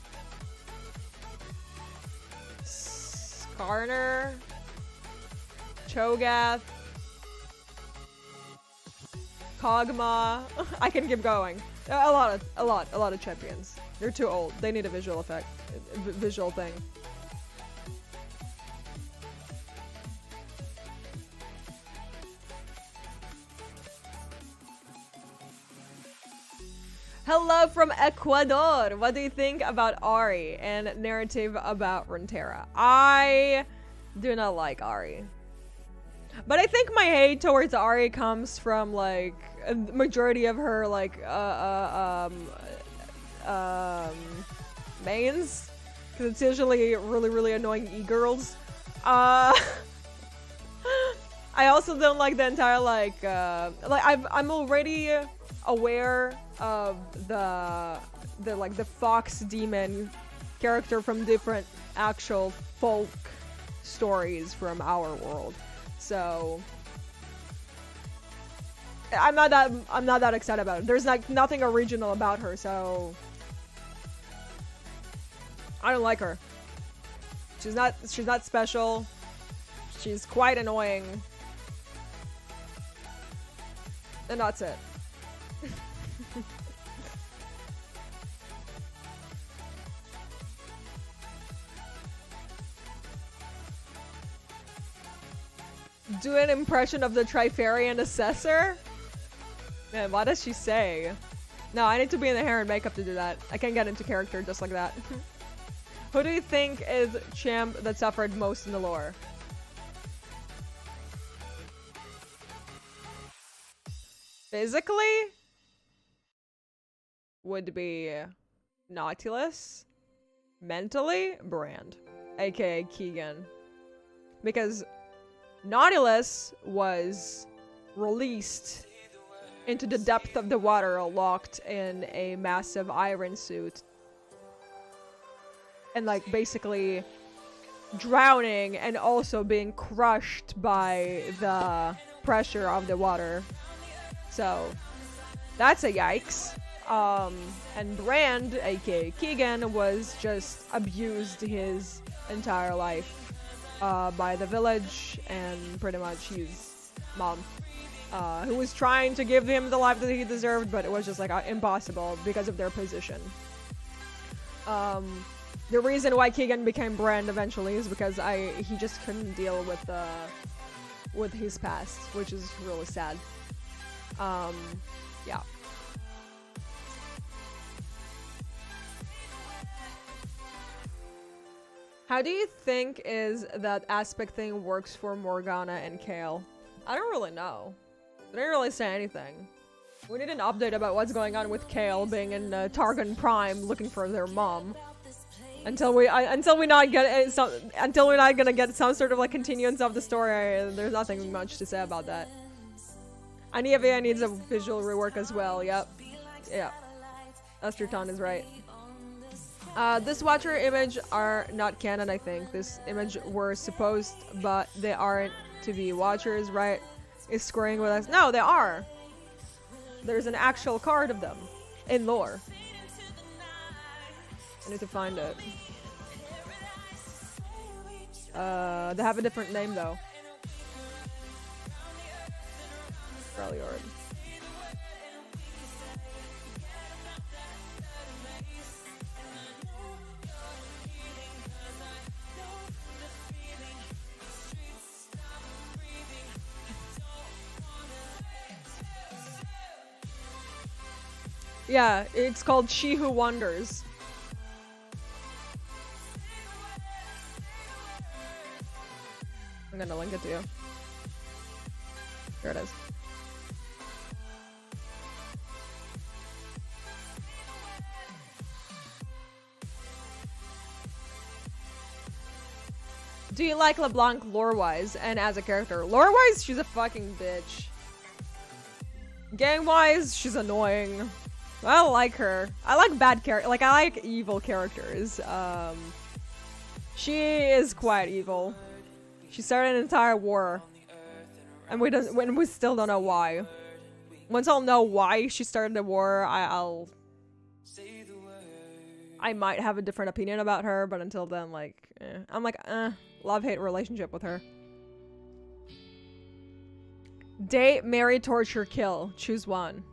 Skarner, Cho'Gath, Kog'Maw. I can keep going. A lot of champions. They're too old. They need a visual effect, visual thing. Hello from Ecuador. What do you think about Ahri and narrative about Runeterra? I do not like Ahri. But I think my hate towards Ahri comes from like a majority of her like mains, because it's usually really annoying e-girls. I also don't like the entire like I'm already aware of the fox demon character from different actual folk stories from our world. So I'm not that excited about it. There's like nothing original about her, so I don't like her. She's not special. She's quite annoying. And that's it. Do an impression of the Trifarian assessor? Man, what does she say? No, I need to be in the hair and makeup to do that. I can't get into character just like that. Who do you think is champ that suffered most in the lore? Physically? Would be Nautilus. Mentally? Brand. AKA Keegan. Because Nautilus was released into the depth of the water, locked in a massive iron suit. And like basically drowning and also being crushed by the pressure of the water. So that's a yikes. And Brand, aka Keegan, was just abused his entire life by the village and pretty much his mom, who was trying to give him the life that he deserved, but it was just like impossible because of their position. The reason why Keegan became Brand eventually is because he just couldn't deal with his past, which is really sad. Yeah. How do you think is that aspect thing works for Morgana and Kayle? I don't really know. They didn't really say anything. We need an update about what's going on with Kayle being in Targon Prime looking for their mom. Until we're not gonna get some sort of like continuance of the story, there's nothing much to say about that. Aniavea needs a visual rework as well. Yep. Yeah. Esterton is right. This Watcher image are not canon, I think. This image were supposed, but they aren't to be Watchers, right? Is scoring with us. No, they are. There's an actual card of them in lore. I need to find it. They have a different name though. Freljord. Yeah, it's called She Who Wonders. I'm gonna link it to you. Here it is. Do you like LeBlanc lore-wise and as a character? Lore-wise, she's a fucking bitch. Game-wise, she's annoying. I don't like her. I like bad characters. Like, I like evil characters. She is quite evil. She started an entire war, and we still don't know why. Once I'll know why she started the war, I might have a different opinion about her. But until then, like, I'm like, love-hate relationship with her. Date, marry, torture, kill. Choose one.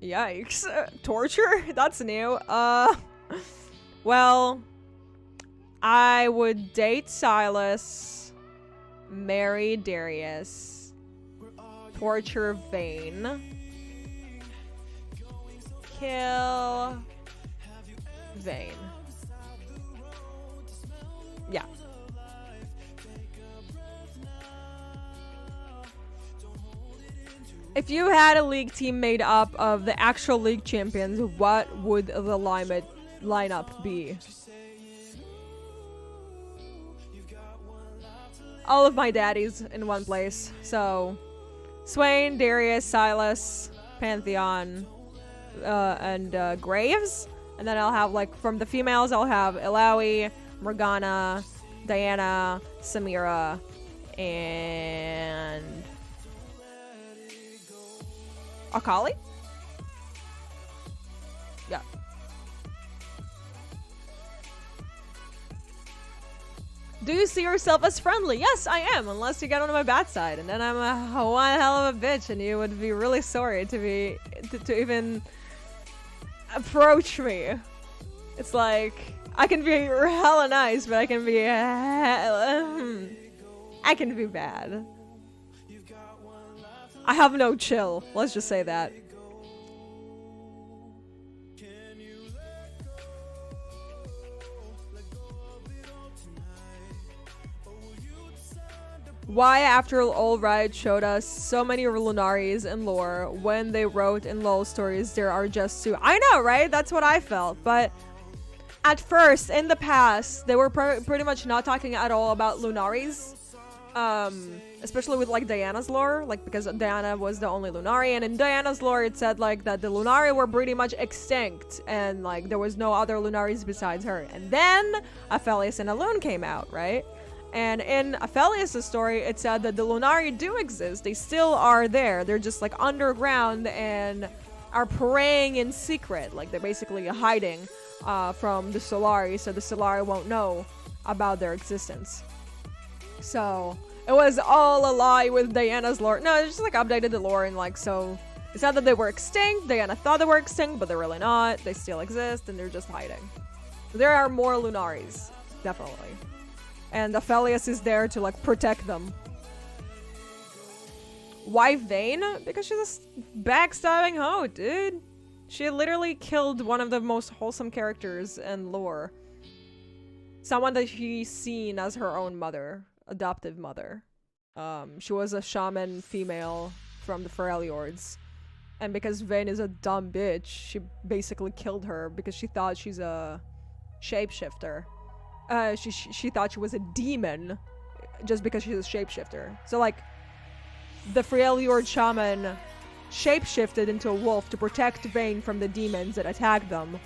Yikes. Torture? That's new. Well, I would date Silas, marry Darius, torture Vayne, kill Vayne. Yeah. If you had a league team made up of the actual league champions, what would the lineup be? All of my daddies in one place. So, Swain, Darius, Silas, Pantheon, and Graves. And then I'll have, like, from the females, I'll have Illaoi, Morgana, Diana, Samira, and Akali? Yeah. Do you see yourself as friendly? Yes, I am, unless you get on my bad side, and then I'm one hell of a bitch, and you would be really sorry to even approach me. It's like, I can be hella nice, but I can be bad. I have no chill. Let's just say that. Why, after all Riot showed us so many Lunaries in lore, when they wrote in LoL stories there are just 2? I know, right? That's what I felt. But at first, in the past, they were pretty much not talking at all about Lunaries. Especially with like Diana's lore, like because Diana was the only Lunari, and in Diana's lore it said like that the Lunari were pretty much extinct and like there was no other Lunaris besides her. And then 𝗵𝘴𝘃𝑆 and Elune came out, right? And in 𝗵𝘴𝘃𝑆's story it said that the Lunari do exist, they still are there, they're just like underground and are praying in secret, like they're basically hiding from the Solari, so the Solari won't know about their existence. So it was all a lie with Diana's lore. No, it just like updated the lore and like, so it's not that they were extinct. Diana thought they were extinct, but they're really not. They still exist and they're just hiding. There are more Lunaris, definitely. And 𝗵𝘴𝘃𝑆 is there to like protect them. Why Vayne? Because she's a backstabbing hoe, dude. She literally killed one of the most wholesome characters in lore. Someone that she's seen as her own mother. Adoptive mother. She was a shaman female from the Freljords. And because Vayne is a dumb bitch, she basically killed her because she thought she's a shapeshifter. She thought she was a demon just because she's a shapeshifter. So like, the Freljord shaman shapeshifted into a wolf to protect Vayne from the demons that attacked them.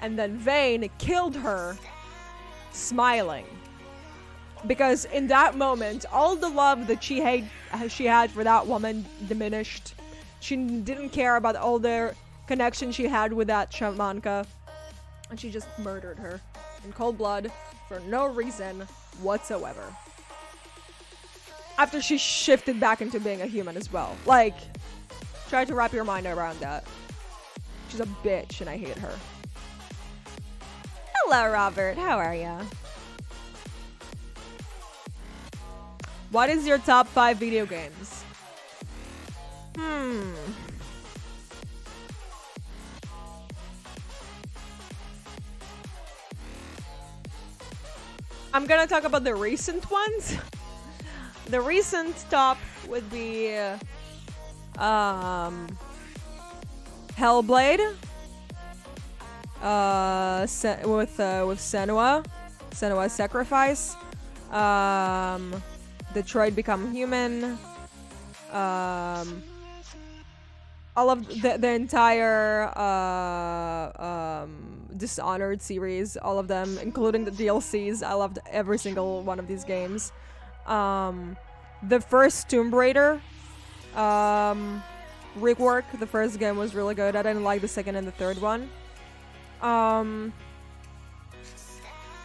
And then Vayne killed her, smiling. Because in that moment, all the love that she had for that woman diminished. She didn't care about all the connection she had with that shamanka. And she just murdered her in cold blood for no reason whatsoever. After she shifted back into being a human as well. Like, try to wrap your mind around that. She's a bitch and I hate her. Hello, Robert. How are ya? What is your top 5 video games? I'm gonna talk about the recent ones. The recent top would be Hellblade with 𝗫𝗫's Sacrifice, Detroit Become Human, all of the entire Dishonored series, all of them, including the DLCs. I loved every single one of these games. The first Tomb Raider rework, the first game was really good. I didn't like the second and the third one.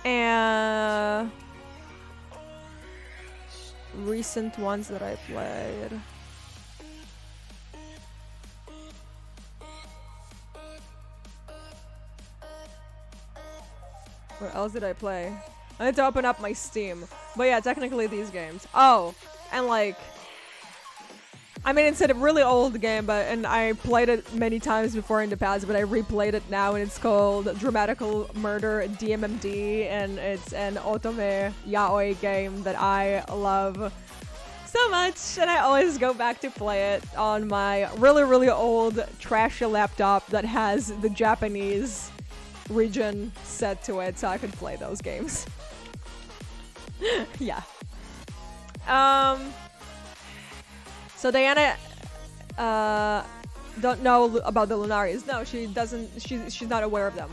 And recent ones that I played. What else did I play? I need to open up my Steam. But yeah, technically these games. Oh, and like, I mean, it's a really old game, and I played it many times before in the past, but I replayed it now, and it's called Dramatical Murder DMMD, and it's an otome yaoi game that I love so much, and I always go back to play it on my really, really old trashy laptop that has the Japanese region set to it, so I could play those games. Yeah. So Diana don't know about the Lunaris. No, she doesn't. She's not aware of them.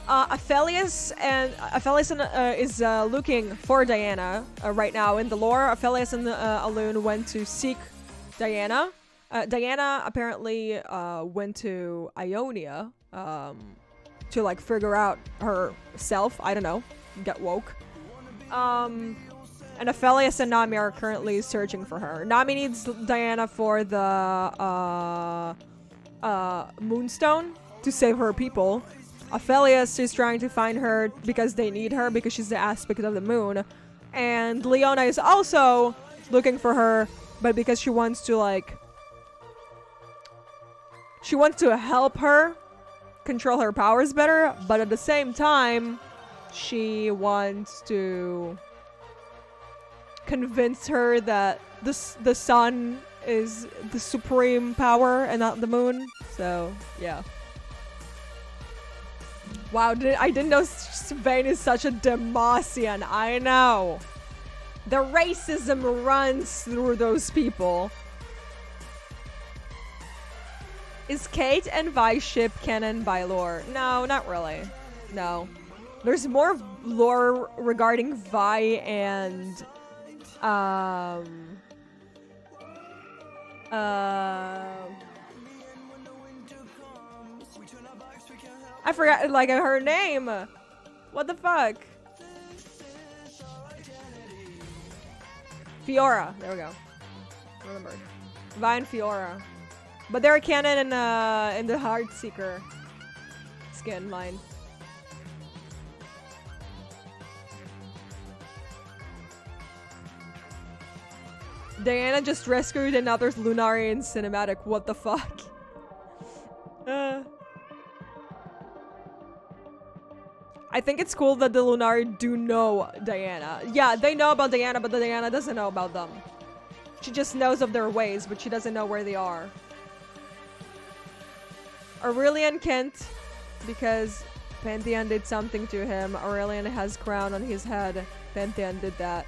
𝗵𝘴𝘃𝑆 is looking for Diana right now in the lore. 𝗵𝘴𝘃 and Elune went to seek Diana. Diana apparently went to Ionia to like figure out herself. I don't know, get woke. And 𝗵𝘴𝘃 and Nami are currently searching for her. Nami needs Diana for the Moonstone to save her people. 𝗵𝘴𝘃 is trying to find her because they need her, because she's the aspect of the moon. And Leona is also looking for her, but because she wants to like... She wants to help her control her powers better, but at the same time, she wants to convince her that the sun is the supreme power and not the moon. So, yeah. Wow, I didn't know Vayne is such a Demacian. I know. The racism runs through those people. Is Kate and Vi ship canon by lore? No, not really. No. There's more lore regarding Vi and I forgot like her name. What the fuck? Fiora. There we go. Remember. Vi and Fiora. But they're canon in the Heartseeker skin line. Diana just rescued another Lunarian cinematic. What the fuck? I think it's cool that the Lunari do know Diana. Yeah, they know about Diana, but the Diana doesn't know about them. She just knows of their ways, but she doesn't know where they are. Aurelian can't, because Pantheon did something to him. Aurelian has crown on his head. Pantheon did that.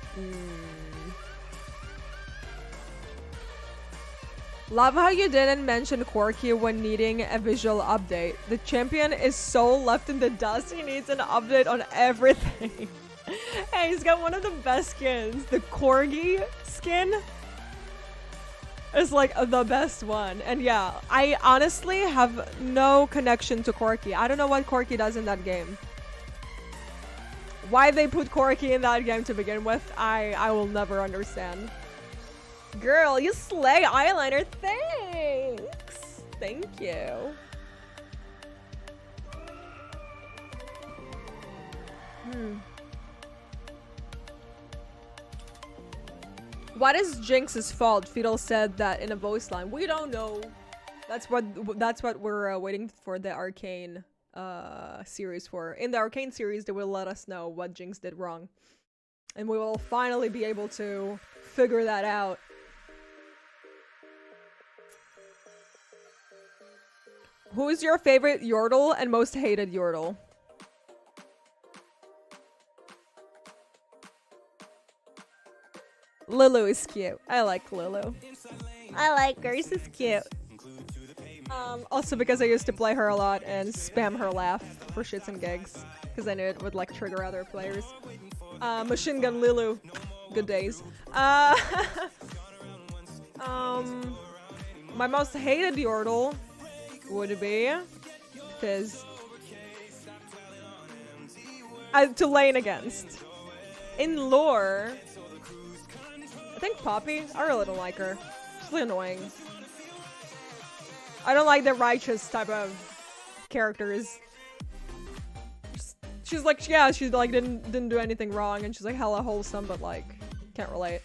Love how you didn't mention 𝗬𝗬𝗽𝗲 when needing a visual update. The champion is so left in the dust, he needs an update on everything. Hey, he's got one of the best skins. The Corgi skin is like the best one. And yeah, I honestly have no connection to 𝗬𝗬𝗽𝗲. I don't know what 𝗬𝗬𝗽𝗲 does in that game. Why they put 𝗬𝗬𝗽𝗲 in that game to begin with, I will never understand. Girl, you slay, eyeliner. Thanks. Thank you. What is Jinx's fault? Fiddle said that in a voice line. We don't know. That's what we're waiting for the Arcane series for. In the Arcane series, they will let us know what Jinx did wrong. And we will finally be able to figure that out. Who is your favorite Yordle and most hated Yordle? Lulu is cute. I like Lulu. I like her. She's cute. Also because I used to play her a lot and spam her laugh for shits and gigs. Because I knew it would like trigger other players. Machine Gun Lulu. Good days. My most hated Yordle would be Fizz. To lane against. In lore, I think Poppy. I really don't like her. She's really annoying. I don't like the righteous type of characters. She's like, yeah, she like didn't do anything wrong, and she's like hella wholesome, but like can't relate.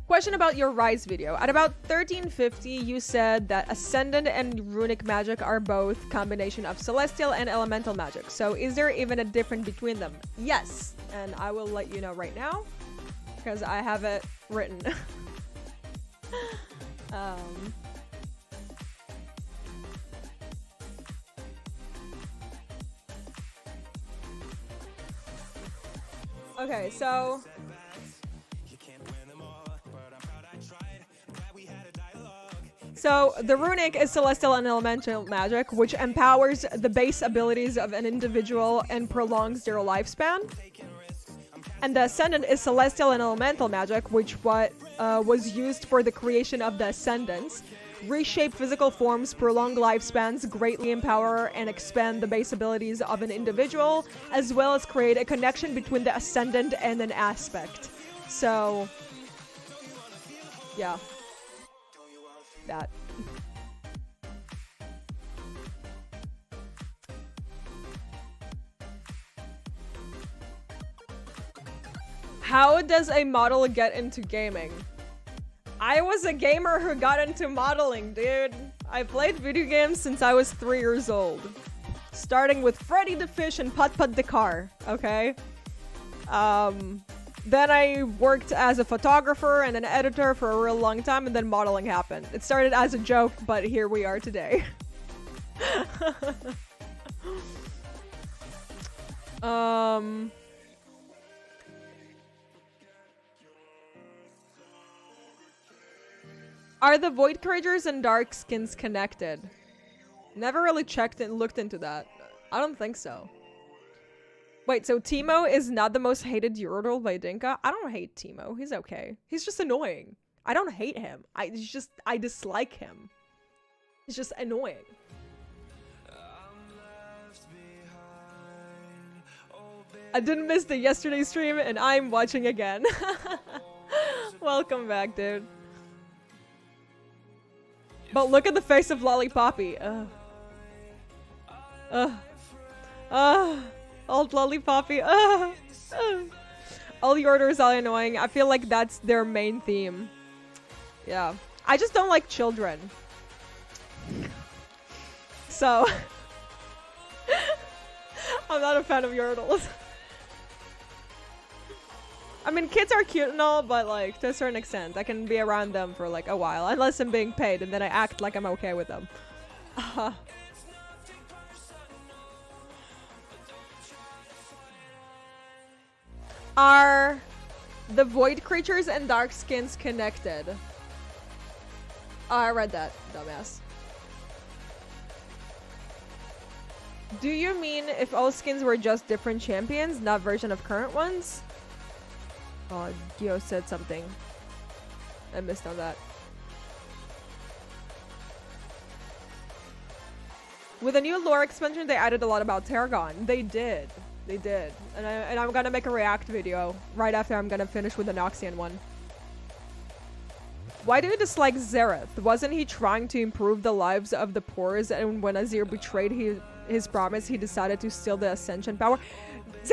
Question about your Rise video. At about 1350, you said that Ascendant and Runic magic are both combination of Celestial and Elemental magic. So is there even a difference between them? Yes, and I will let you know right now because I have it written. Okay, so the Runic is Celestial and Elemental magic, which empowers the base abilities of an individual and prolongs their lifespan. And the Ascendant is Celestial and Elemental magic, which was used for the creation of the Ascendants. Reshape physical forms, prolong lifespans, greatly empower and expand the base abilities of an individual, as well as create a connection between the Ascendant and an aspect. So, yeah. That. How does a model get into gaming? I was a gamer who got into modeling, dude. I played video games since I was 3 years old. Starting with Freddy the Fish and 𝗵𝗵 the Car, okay? Then I worked as a photographer and an editor for a real long time, and then modeling happened. It started as a joke, but here we are today. Are the Void Creatures and Dark Skins connected? Never really checked and looked into that. I don't think so. Wait, so Teemo is not the most hated Yordle by Dinka? I don't hate Teemo. He's okay. He's just annoying. I don't hate him. I dislike him. He's just annoying. I didn't miss the yesterday stream and I'm watching again. Welcome back, dude. But look at the face of 𝗨𝗨𝘂𝗵𝗵. Old 𝗨𝗨𝗂𝗵𝗵. All the orders are annoying. I feel like that's their main theme. Yeah. I just don't like children. So I'm not a fan of Yordles. I mean, kids are cute and all, but like to a certain extent, I can be around them for like a while, unless I'm being paid, and then I act like I'm okay with them. Are the Void Creatures and Dark Skins connected? Oh, I read that, dumbass. Do you mean if all skins were just different champions, not version of current ones? Oh, Gio said something. I missed on that. With the new lore expansion, they added a lot about Targon. They did. They did. And I'm gonna make a react video right after I'm gonna finish with the Noxian one. Why do you dislike Xerath? Wasn't he trying to improve the lives of the poor, and when Azir betrayed his promise, he decided to steal the Ascension power?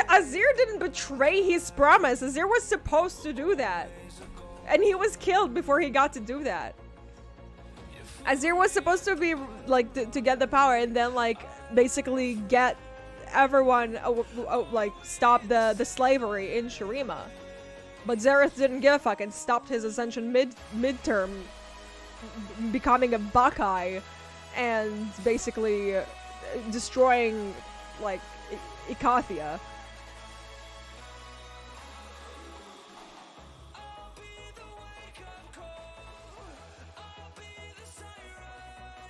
Azir didn't betray his promise. Azir was supposed to do that. And he was killed before he got to do that. Azir was supposed to be, like, to get the power and then, like, basically get everyone, like, stop the slavery in Shurima. But Xerath didn't give a fuck and stopped his Ascension midterm, becoming a Buckeye and basically destroying, like, Ikathia.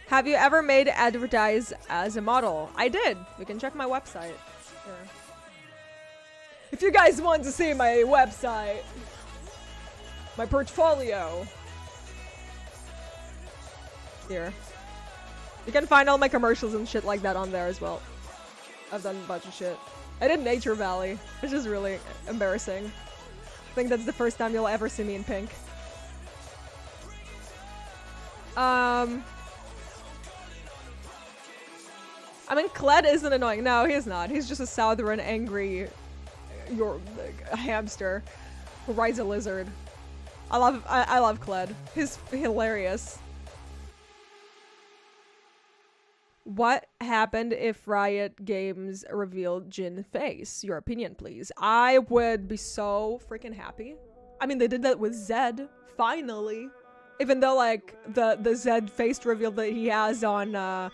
Have you ever made advertise as a model? I did. You can check my website. Sure. If you guys want to see my website, my portfolio, here. You can find all my commercials and shit like that on there as well. I've done a bunch of shit. I did Nature Valley, which is really embarrassing. I think that's the first time you'll ever see me in pink. I mean, Kled isn't annoying. No, he's not. He's just a southern angry a hamster who rides a lizard. I love Kled. He's hilarious. What happened if Riot Games revealed Jhin face? Your opinion, please. I would be so freaking happy. I mean, they did that with Zed, finally. Even though, like, the Zed face reveal that he has on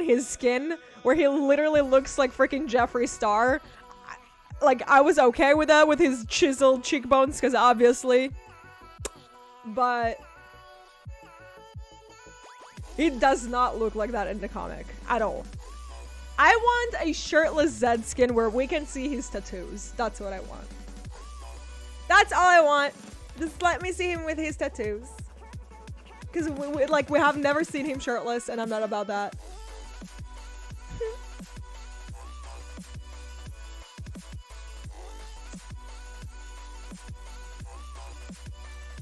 his skin, where he literally looks like freaking Jeffree Star. Like, I was okay with that, with his chiseled cheekbones, because obviously. But he does not look like that in the comic at all. I want a shirtless Zed skin where we can see his tattoos. That's what I want. That's all I want. Just let me see him with his tattoos. Because we have never seen him shirtless, and I'm not about that.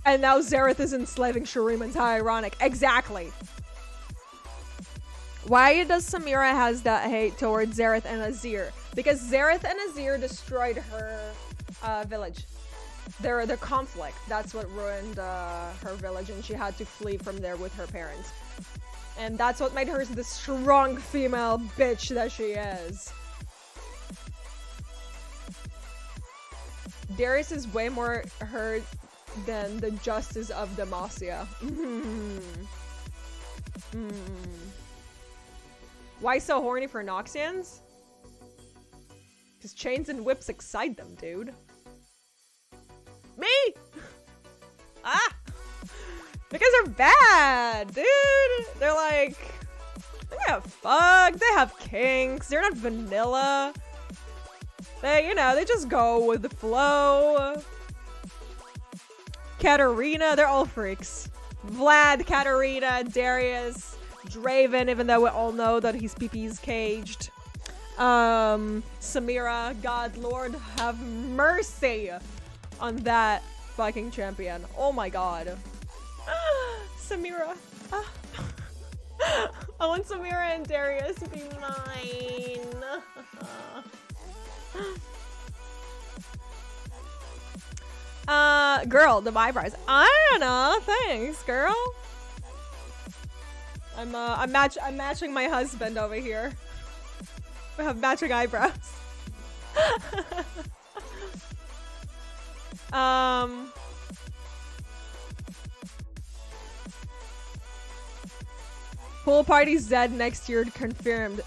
And now Xerath is enslaving Shuriman. How ironic. Exactly. Why does Samira has that hate towards Xerath and Azir? Because Xerath and Azir destroyed her village. Their conflict. That's what ruined her village, and she had to flee from there with her parents. And that's what made her the strong female bitch that she is. Darius is way more hurt than the justice of Demacia. Why so horny for Noxians? Because chains and whips excite them, dude. Me? Ah! You guys are bad, dude. They're like, they have fuck, they have kinks, they're not vanilla. They, you know, they just go with the flow. Katarina, they're all freaks. Vlad, Katarina, Darius, Draven, even though we all know that he's 𝗵𝗵𝗍𝗶𝗄 caged. Samira, God, Lord, have mercy on that fucking champion. Oh my god. Samira. I want Samira and Darius to be mine. Girl, the eyebrows. I don't know. Thanks, girl. I'm matching my husband over here. We have matching eyebrows. Pool party's dead next year, confirmed.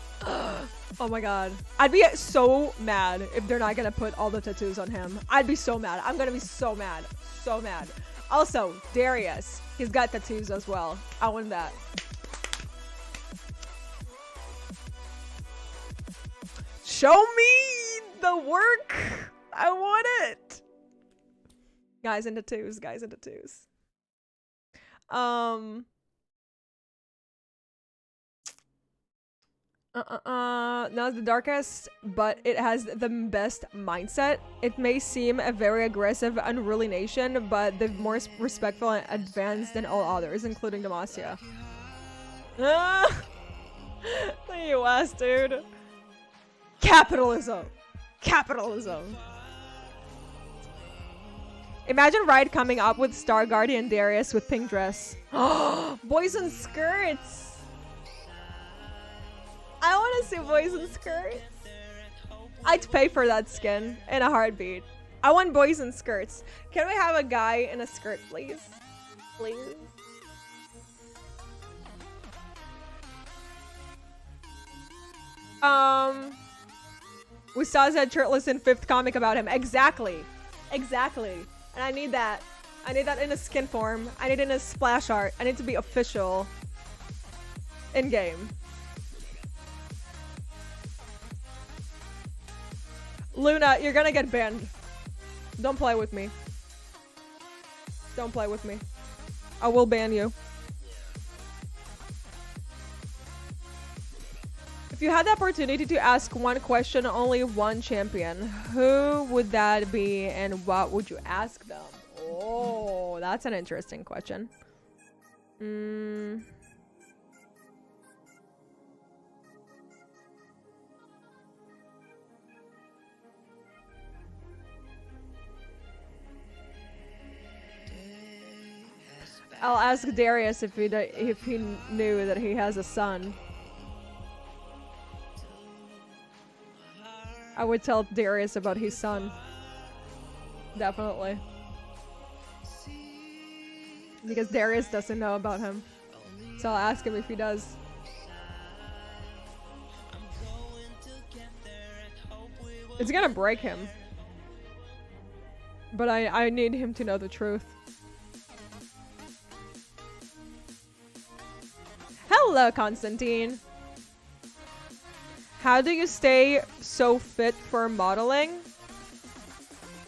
Oh my god. I'd be so mad if they're not gonna put all the tattoos on him. I'd be so mad. I'm gonna be so mad. So mad. Also, Darius. He's got tattoos as well. I want that. Show me the work. I want it. Guys in tattoos. Guys in tattoos. Not the darkest, but it has the best mindset. It may seem a very aggressive, unruly nation, but they're more respectful and advanced than all others, including Demacia. The US, dude. Capitalism. Capitalism. Imagine Riot coming up with Star Guardian Darius with pink dress. Boys in skirts. I want to see boys in skirts. I'd pay for that skin in a heartbeat. I want boys in skirts. Can we have a guy in a skirt, please? Please. We saw that shirtless in 5th comic about him. Exactly. Exactly. And I need that. I need that in a skin form. I need it in a splash art. I need to be official. In game. Luna, you're gonna get banned. Don't play with me. Don't play with me. I will ban you. If you had the opportunity to ask one question only one champion, who would that be and what would you ask them? Oh, that's an interesting question. I'll ask Darius if he knew that he has a son. I would tell Darius about his son. Definitely. Because Darius doesn't know about him. So I'll ask him if he does. It's gonna break him. But I need him to know the truth. Hello, Constantine. How do you stay so fit for modeling?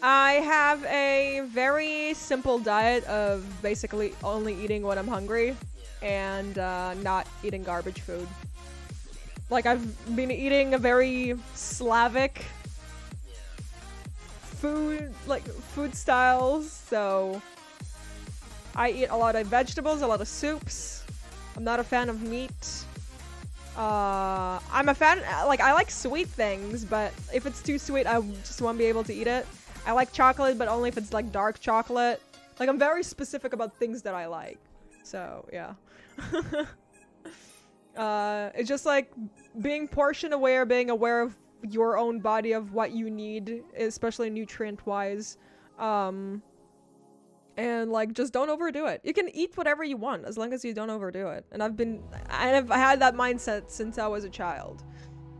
I have a very simple diet of basically only eating when I'm hungry and not eating garbage food. Like, I've been eating a very Slavic food styles, so I eat a lot of vegetables, a lot of soups. I'm not a fan of meat. I'm a fan, like, I like sweet things, but if it's too sweet, I just won't be able to eat it. I like chocolate, but only if it's like dark chocolate. Like, I'm very specific about things that I like. So, yeah. It's just like being portion aware, being aware of your own body, of what you need, especially nutrient-wise. And like, just don't overdo it. You can eat whatever you want as long as you don't overdo it. And I've had that mindset since I was a child.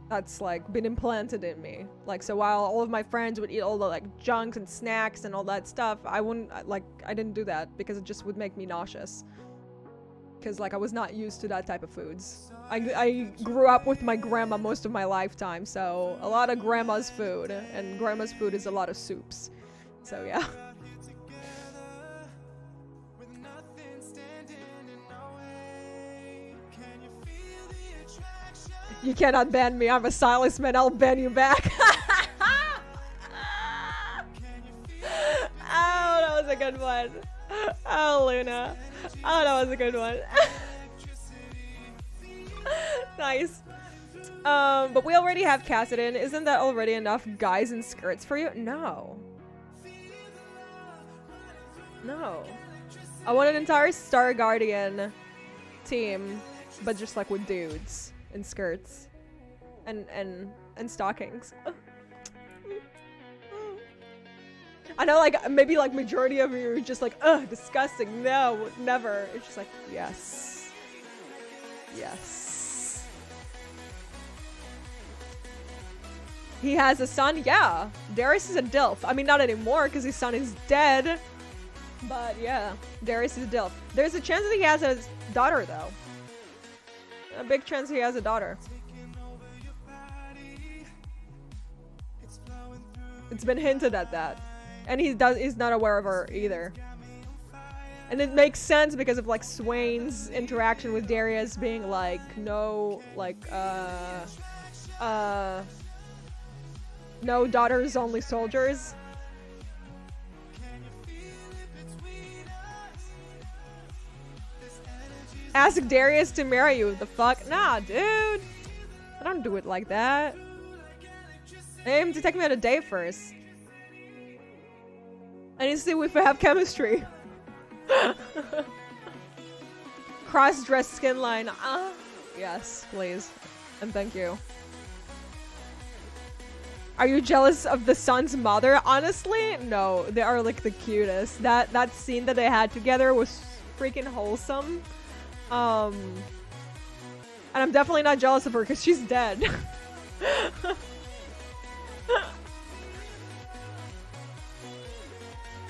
that's like been implanted in me. Like, so while all of my friends would eat all the like junks and snacks and all that stuff, I wouldn't, like, I didn't do that because it just would make me nauseous. Because like I was not used to that type of foods. I grew up with my grandma most of my lifetime, so a lot of grandma's food, and grandma's food is a lot of soups. So yeah. You cannot ban me. I'm a Silas man. I'll ban you back. Oh, that was a good one. Oh, Luna. Oh, that was a good one. Nice. But we already have Kassadin. Isn't that already enough guys in skirts for you? No. No. I want an entire Star Guardian team, but just like with dudes in skirts and stockings. I know, like, maybe like majority of you are just like, ugh, disgusting. No, never. It's just like, yes. Yes. He has a son? Yeah. Darius is a DILF. I mean, not anymore because his son is dead. But yeah, Darius is a DILF. There's a chance that he has a daughter, though. A big chance he has a daughter. It's been hinted at that. And he's not aware of her either. And it makes sense because of like Swain's interaction with Darius being like, no, like, no daughters, only soldiers. Ask Darius to marry you. The fuck? Nah, dude. I don't do it like that. Aim to take me on a date first. I need to see if we have chemistry. Cross-dress skin line. Yes, please. And thank you. Are you jealous of the son's mother? Honestly, no. They are like the cutest. That scene that they had together was freaking wholesome. And I'm definitely not jealous of her because she's dead.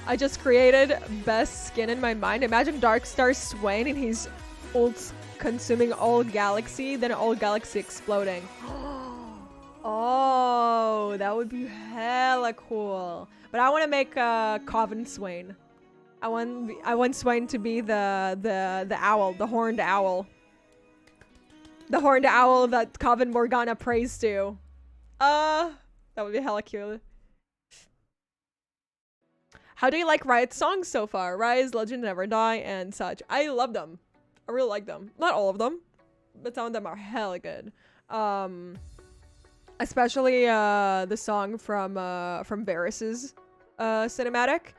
I just created best skin in my mind. Imagine Darkstar Swain and he's ults consuming all galaxy, then all galaxy exploding. Oh, that would be hella cool. But I want to make Coven Swain. I want Swain to be the owl, the horned owl. The horned owl that Coven Morgana prays to. That would be hella cute. How do you like Riot songs so far? Rise, Legend Never Die, and such. I love them. I really like them. Not all of them, but some of them are hella good. Especially the song from 𝗵𝘁𝗻𝗄's cinematic.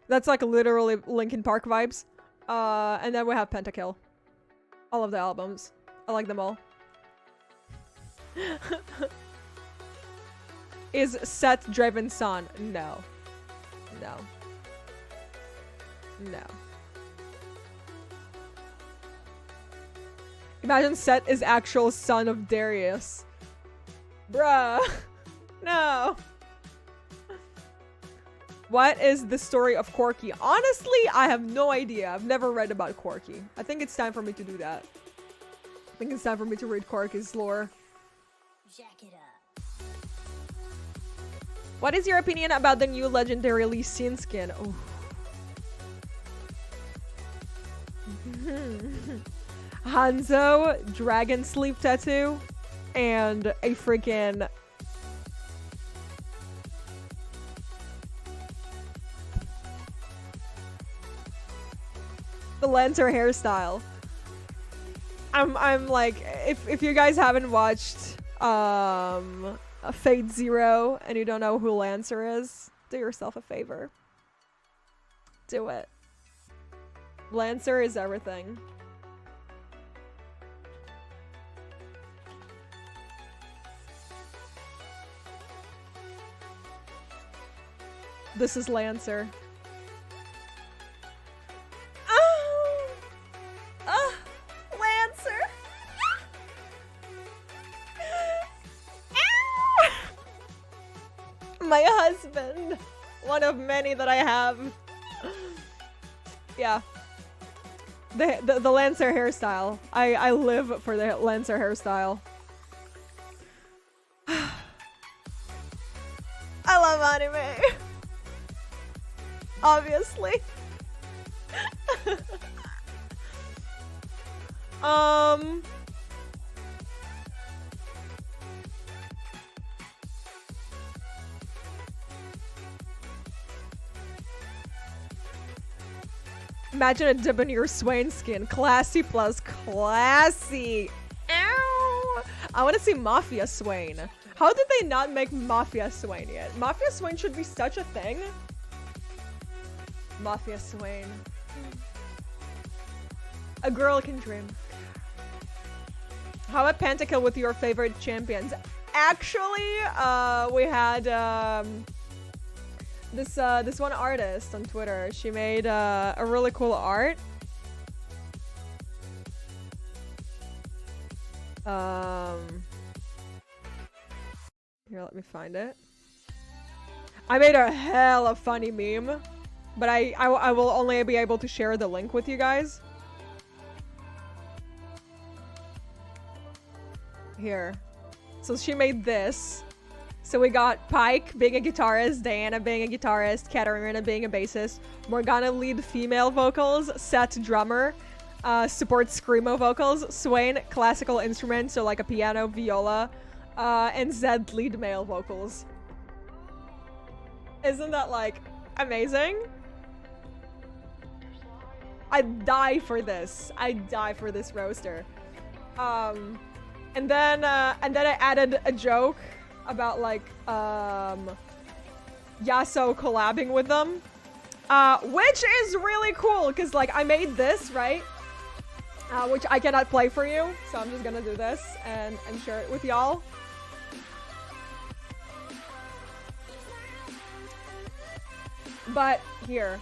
That's like literally Linkin Park vibes. And then we have Pentakill. All of the albums. I like them all. Is Seth Draven's son? No. No. No. Imagine Seth is actual son of Darius. Bruh. No. What is the story of 𝗬𝗬𝗬𝗬? Honestly, I have no idea. I've never read about 𝗬𝗬𝗬𝗬. I think it's time for me to do that. I think it's time for me to read 𝗬𝗬𝗬𝗬's lore. Jack it up. What is your opinion about the new legendary Lee Sin skin? Oh. Hanzo, dragon sleeve tattoo, and a freaking the Lancer hairstyle. I'm like, if you guys haven't watched Fate Zero and you don't know who Lancer is, do yourself a favor. Do it. Lancer is everything. This is Lancer. Lancer. My husband. One of many that I have. Yeah. The Lancer hairstyle. I live for the Lancer hairstyle. I love anime. Obviously. Imagine a debonair Swain skin. Classy plus classy. Ow! I want to see Mafia Swain. How did they not make Mafia Swain yet? Mafia Swain should be such a thing. Mafia Swain. A girl can dream. How about Pentakill with your favorite champions? Actually, we had this one artist on Twitter. She made a really cool art. Here, let me find it. I made a hella funny meme, but I will only be able to share the link with you guys. Here. So she made this. So we got Pyke being a guitarist, Diana being a guitarist, Katarina being a bassist, Morgana lead female vocals, Seth drummer, support screamo vocals, Swain classical instruments, so like a piano, viola, and Zed lead male vocals. Isn't that like amazing? I'd die for this. I'd die for this roster. And then I added a joke about like Yasuo collabing with them, which is really cool because like I made this, right, which I cannot play for you, so I'm just gonna do this and share it with y'all. But here,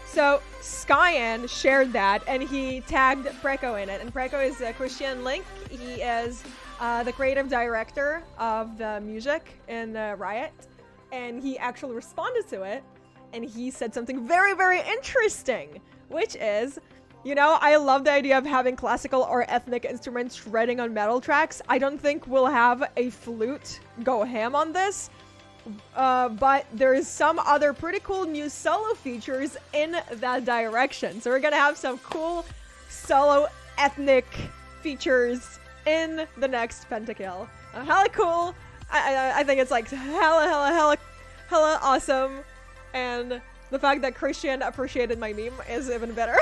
so Skyan shared that and he tagged 𝗏𝘂𝗍 in it, and 𝗏𝘏𝗍 is Christian Link. He is the creative director of the music in Riot, and he actually responded to it and he said something very, very interesting, which is, you know, I love the idea of having classical or ethnic instruments shredding on metal tracks. I don't think we'll have a flute go ham on this. But there is some other pretty cool new solo features in that direction. So we're gonna have some cool solo ethnic features in the next Pentakill. Hella cool. I think it's like hella awesome. And the fact that Christian appreciated my meme is even better.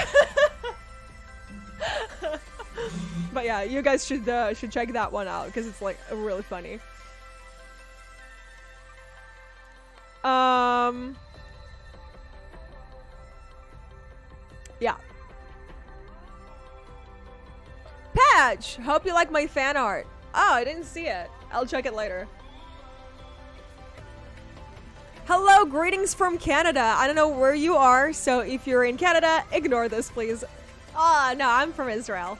But yeah, you guys should check that one out because it's like really funny. Yeah. Patch! Hope you like my fan art. Oh, I didn't see it. I'll check it later. Hello, greetings from Canada. I don't know where you are, so if you're in Canada, ignore this, please. Oh, no, I'm from Israel.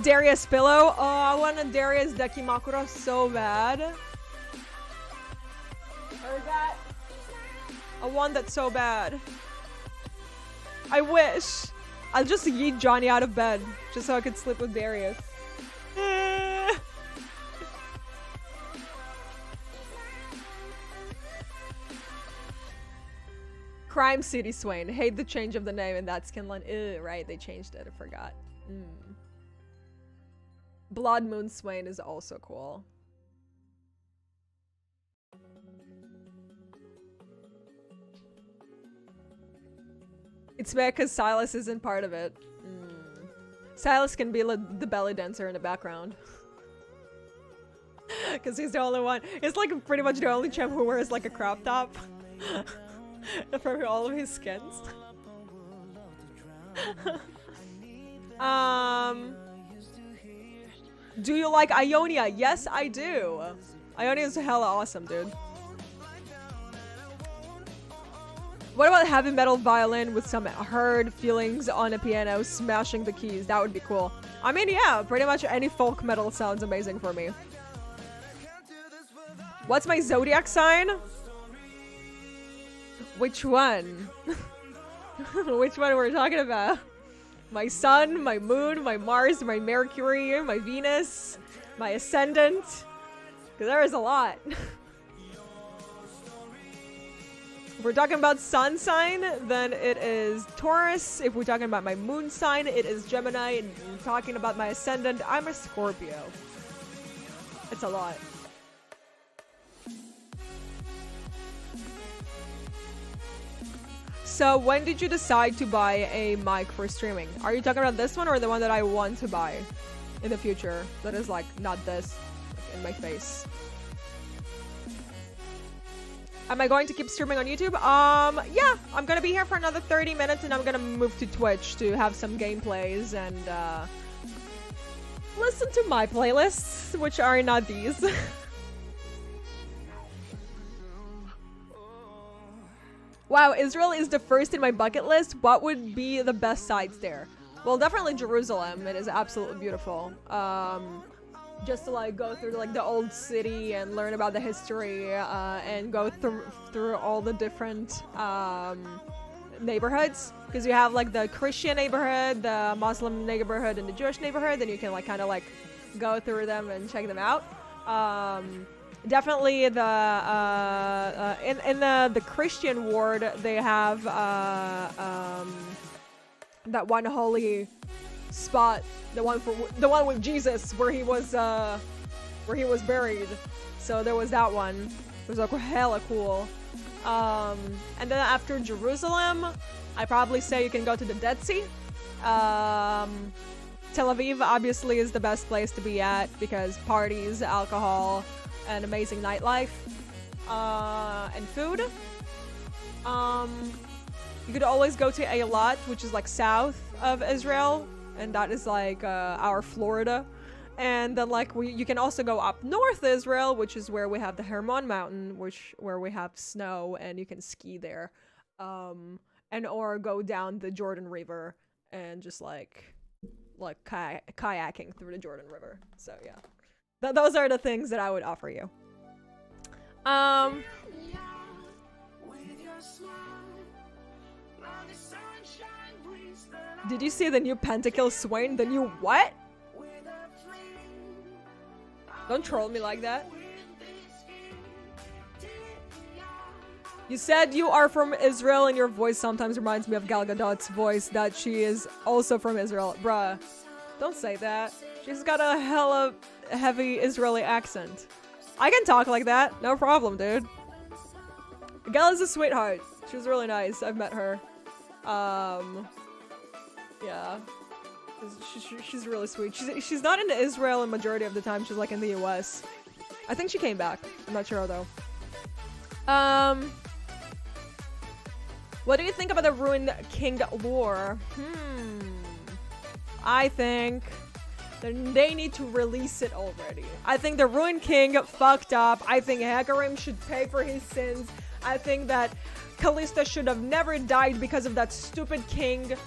Darius Pillow. Oh, I want a Darius Dakimakura so bad. Heard that? I want that so bad. I wish. I'll just yeet Johnny out of bed just so I could sleep with Darius. Crime City Swain. Hate the change of the name in that skin line. Ew, right, they changed it. I forgot. Blood Moon Swain is also cool. It's because Silas isn't part of it. Silas can be the belly dancer in the background. Because he's the only one. It's like pretty much the only champ who wears like a crop top. For all of his skins. Do you like Ionia? Yes, I do. Ionia is hella awesome, dude. What about heavy metal violin with some hard feelings on a piano smashing the keys? That would be cool. I mean, yeah, pretty much any folk metal sounds amazing for me. What's my zodiac sign? Which one? Which one we're talking about? My sun, my moon, my Mars, my Mercury, my Venus, my ascendant. Because there is a lot. If we're talking about sun sign, then it is Taurus. If we're talking about my moon sign, it is Gemini. And if we're talking about my ascendant, I'm a Scorpio. It's a lot. So when did you decide to buy a mic for streaming? Are you talking about this one or the one that I want to buy in the future? That is like not this, like in my face. Am I going to keep streaming on YouTube? Yeah, I'm gonna be here for another 30 minutes and I'm gonna move to Twitch to have some gameplays and listen to my playlists, which are not these. Wow, Israel is the first in my bucket list. What would be the best sites there? Well, definitely Jerusalem. It is absolutely beautiful. Just to like go through like the old city and learn about the history and go through all the different neighborhoods, because you have like the Christian neighborhood, the Muslim neighborhood, and the Jewish neighborhood, and you can like kind of like go through them and check them out. Definitely the in the Christian ward they have that one holy spot, the one with Jesus where he was buried. So there was that one. It was like hella cool. And then after Jerusalem, I probably say you can go to the Dead Sea. Tel Aviv obviously is the best place to be at because parties, alcohol, and amazing nightlife, and food. You could always go to Eilat, which is like south of Israel, and that is like our Florida. And then like you can also go up north Israel, which is where we have the Hermon Mountain, where we have snow and you can ski there, and or go down the Jordan River and just like kayaking through the Jordan River. So yeah. Those are the things that I would offer you. Did you see the new Pentakill Swain? The new what? Don't troll me like that. You said you are from Israel and your voice sometimes reminds me of Gal Gadot's voice, that she is also from Israel. Bruh, don't say that. She's got a hella heavy Israeli accent. I can talk like that, no problem, dude. Gal is a sweetheart. She's really nice. I've met her. Yeah. She's really sweet. She's not in Israel a majority of the time. She's like in the US. I think she came back. I'm not sure though. What do you think about the Ruined King lore? I think they need to release it already. I think the Ruined King fucked up. I think Hecarim should pay for his sins. I think that Callista should have never died because of that stupid king.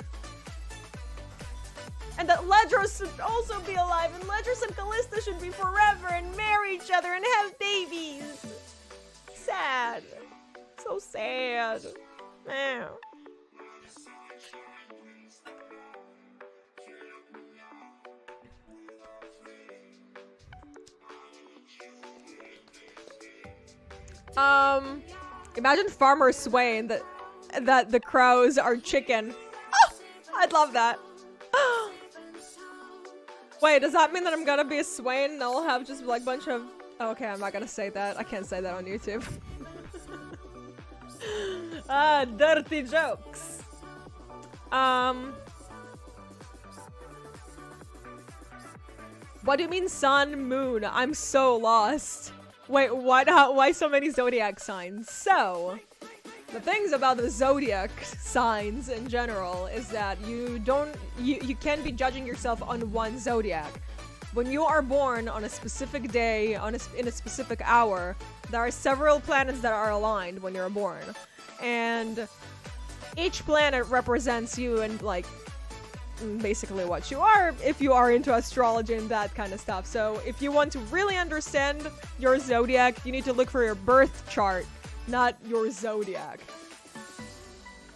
And that Ledros should also be alive. And Ledros and Callista should be forever and marry each other and have babies. Sad. So sad. Man. Imagine Farmer Swain that the crows are chicken. Oh, I'd love that. Wait, does that mean that I'm gonna be a Swain and I'll have just like a bunch of... Oh, okay, I'm not gonna say that. I can't say that on YouTube. Dirty jokes. What do you mean sun, moon? I'm so lost. Wait, what? Why so many zodiac signs? So, the things about the zodiac signs in general is that you can't be judging yourself on one zodiac. When you are born on a specific day, in a specific hour, there are several planets that are aligned when you're born. And each planet represents you and like basically what you are if you are into astrology and that kind of stuff. So if you want to really understand your zodiac, you need to look for your birth chart, not your zodiac.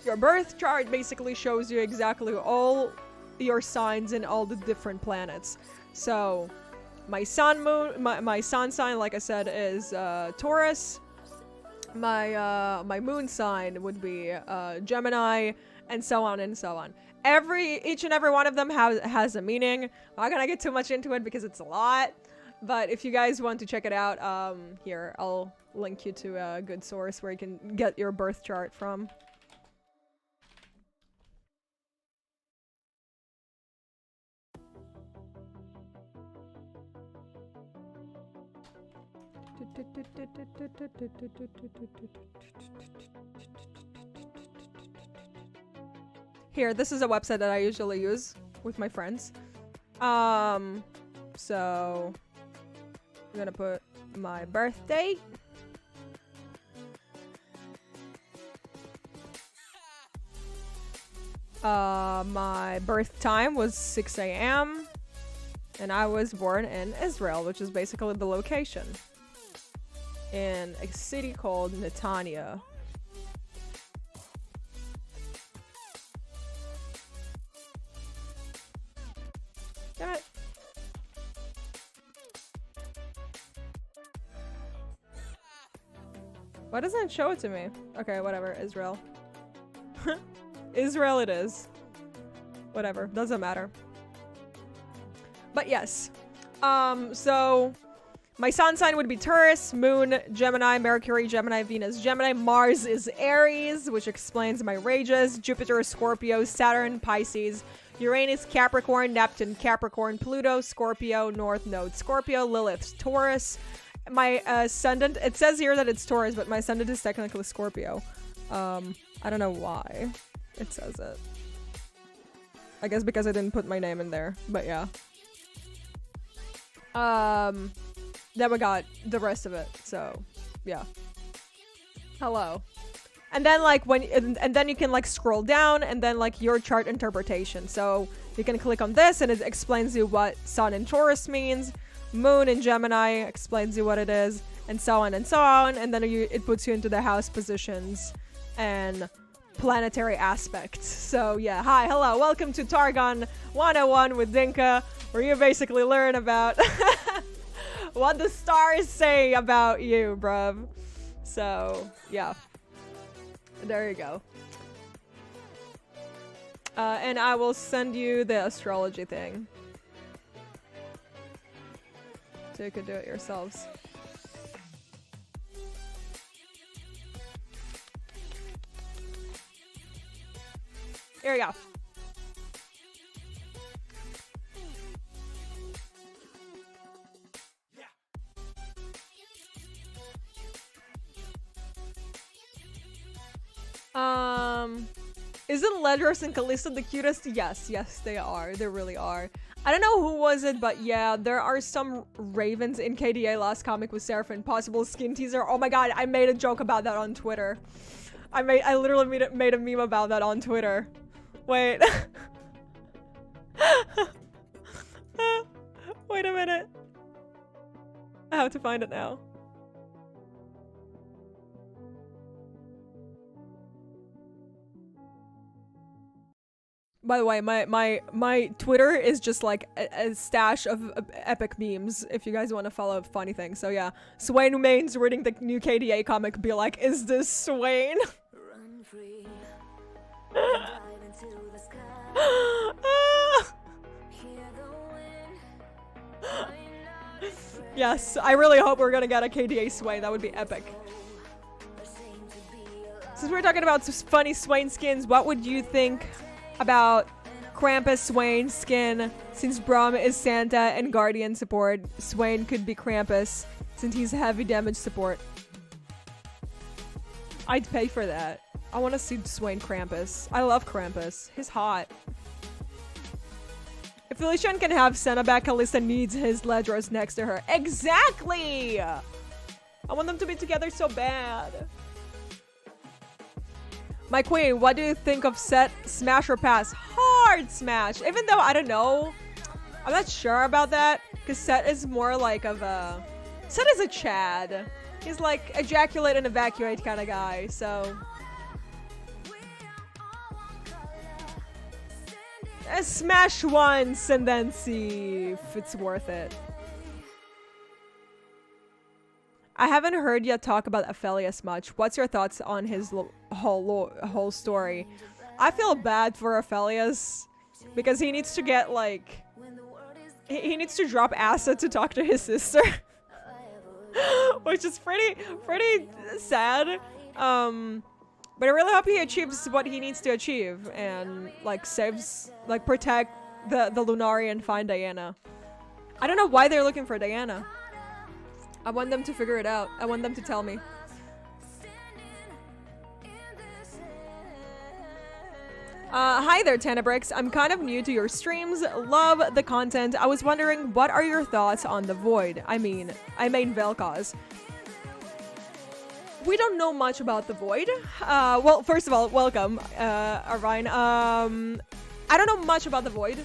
Your birth chart basically shows you exactly all your signs and all the different planets. So my sun sign, like I said, is Taurus. My moon sign would be Gemini, and so on and so on. Each and every one of them has a meaning. I'm not gonna get too much into it because it's a lot, but if you guys want to check it out, here, I'll link you to a good source where you can get your birth chart from. Here, this is a website that I usually use with my friends. So I'm gonna put my birth date. My birth time was 6 a.m. and I was born in Israel, which is basically the location, in a city called Netanya. Damn it. Why doesn't it show it to me? Okay, whatever. Israel. Israel it is. Whatever. Doesn't matter. But yes. So my sun sign would be Taurus, Moon, Gemini, Mercury, Gemini, Venus, Gemini. Mars is Aries, which explains my rages. Jupiter, Scorpio, Saturn, Pisces, Uranus, Capricorn, Neptune, Capricorn, Pluto, Scorpio, North Node, Scorpio, Lilith, Taurus. My ascendant, it says here that it's Taurus, but my ascendant is technically Scorpio. I don't know why it says it. I guess because I didn't put my name in there, but yeah. Then we got the rest of it, so yeah. Hello. And then like and then you can like scroll down and then like your chart interpretation. So you can click on this and it explains you what Sun in Taurus means. Moon in Gemini explains you what it is, and so on and so on. And then it puts you into the house positions and planetary aspects. So yeah, hi, hello, welcome to Targon 101 with Dinka, where you basically learn about what the stars say about you, bruv. So yeah, there you go. And I will send you the astrology thing, so you could do it yourselves. Here we go. Isn't Ledros and Callisto the cutest? Yes, yes, they are. They really are. I don't know who was it, but yeah, there are some ravens in KDA last comic with Seraphim. Possible skin teaser. Oh my god, I made a joke about that on Twitter. I literally made a meme about that on Twitter. Wait. Wait a minute. I have to find it now. By the way, my Twitter is just like a stash of epic memes if you guys want to follow funny things. So yeah, Swain Main's reading the new KDA comic, be like, is this Swain? Run free. Dive into the sky. Yes, I really hope we're gonna get a KDA Swain. That would be epic. Since we're talking about funny Swain skins, what would you think about Krampus Swain skin? Since Braum is Santa and Guardian support, Swain could be Krampus since he's heavy damage support. I'd pay for that. I want to see Swain Krampus. I love Krampus. He's hot. If Felician can have Senna back, Kalista needs his Ledros next to her. Exactly! I want them to be together so bad. My queen, what do you think of set, smash or pass? Hard smash. Even though I don't know, I'm not sure about that because set is more like of a set is a Chad. He's like ejaculate and evacuate kind of guy. So smash once and then see if it's worth it. I haven't heard yet talk about �奧𝘂𝗧 much. What's your thoughts on his whole story? I feel bad for �奧𝘂𝗧 because he needs to get like he needs to drop acid to talk to his sister, which is pretty sad. But I really hope he achieves what he needs to achieve and like saves, like protect the Lunari and find Diana. I don't know why they're looking for Diana. I want them to figure it out. I want them to tell me. Hi there, 𝗬𝗪𝙂𝗻. I'm kind of new to your streams. Love the content. I was wondering, what are your thoughts on the Void? I mean 𝗬𝗪𝘂𝗀𝗃. We don't know much about the Void. Well, first of all, welcome, Arvine. I don't know much about the Void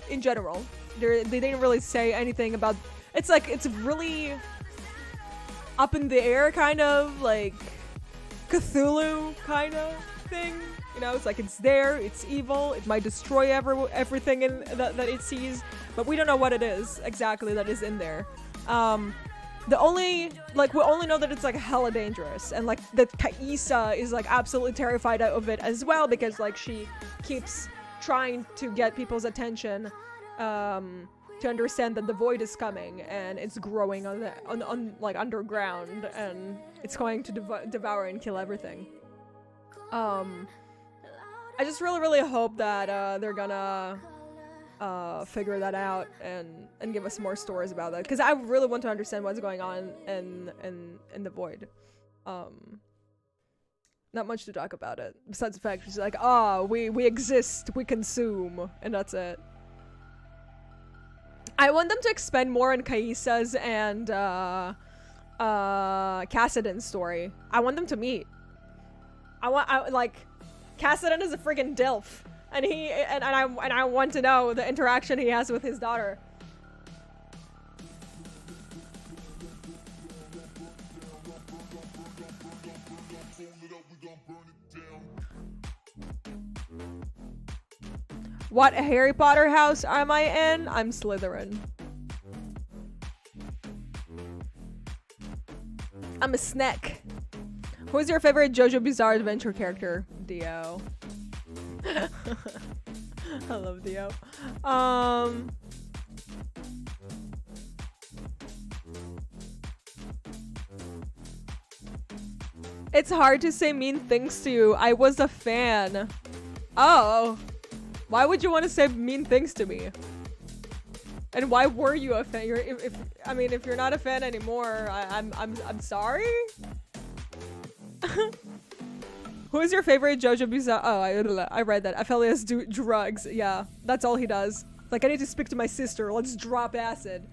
in general. They didn't really say anything about. It's like it's really up in the air, kind of like Cthulhu kind of thing. You know, it's like it's there, it's evil, it might destroy everything that it sees, but we don't know what it is exactly that is in there. We only know that it's like hella dangerous, and like that 𝗂𝘂𝗧 is like absolutely terrified of it as well because like she keeps trying to get people's attention to understand that the Void is coming and it's growing on like underground and it's going to devour and kill everything. I just really hope that they're gonna figure that out and give us more stories about that because I really want to understand what's going on in the Void. Not much to talk about it besides the fact she's like, we exist, we consume, and that's it. I want them to expand more on 𝗂𝘂𝗧's and Kassadin's story. I want them to meet. Like Kassadin is a friggin' DILF, and I want to know the interaction he has with his daughter. What Harry Potter house am I in? I'm Slytherin. I'm a snack. Who's your favorite JoJo Bizarre Adventure character? Dio. I love Dio. It's hard to say mean things to you. I was a fan. Oh. Why would you want to say mean things to me? And why were you a fan? If you're not a fan anymore, I'm sorry. Who is your favorite JoJo Bizarre? Oh, I read that. �奧𝘂𝗧 do drugs. Yeah, that's all he does. Like, I need to speak to my sister. Let's drop acid.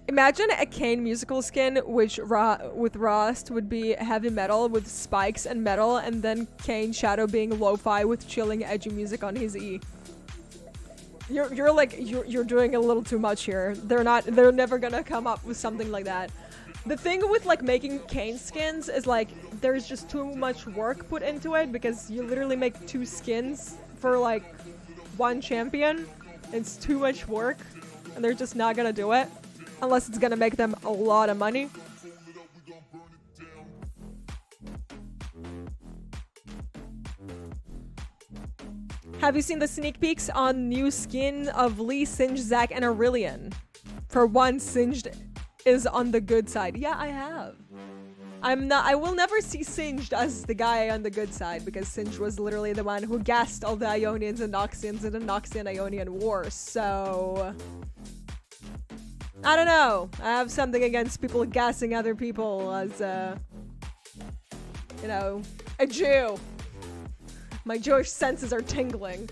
Imagine a Kain musical skin, which with Rost would be heavy metal with spikes and metal, and then Kain Shadow being lo-fi with chilling, edgy music on his E. You're doing a little too much here. They're never gonna come up with something like that. The thing with like making Kain skins is like there's just too much work put into it because you literally make 2 skins for like 1 champion. It's too much work. And they're just not gonna do it unless it's gonna make them a lot of money. Have you seen the sneak peeks on new skin of Lee, Singed, Zac, and Aurelion? For one, Singed is on the good side. Yeah, I have. I will never see Singed as the guy on the good side because Singed was literally the one who gassed all the Ionians and Noxians in the Noxian-Ionian War, so I don't know. I have something against people gassing other people as, you know, a Jew. My Jewish senses are tingling.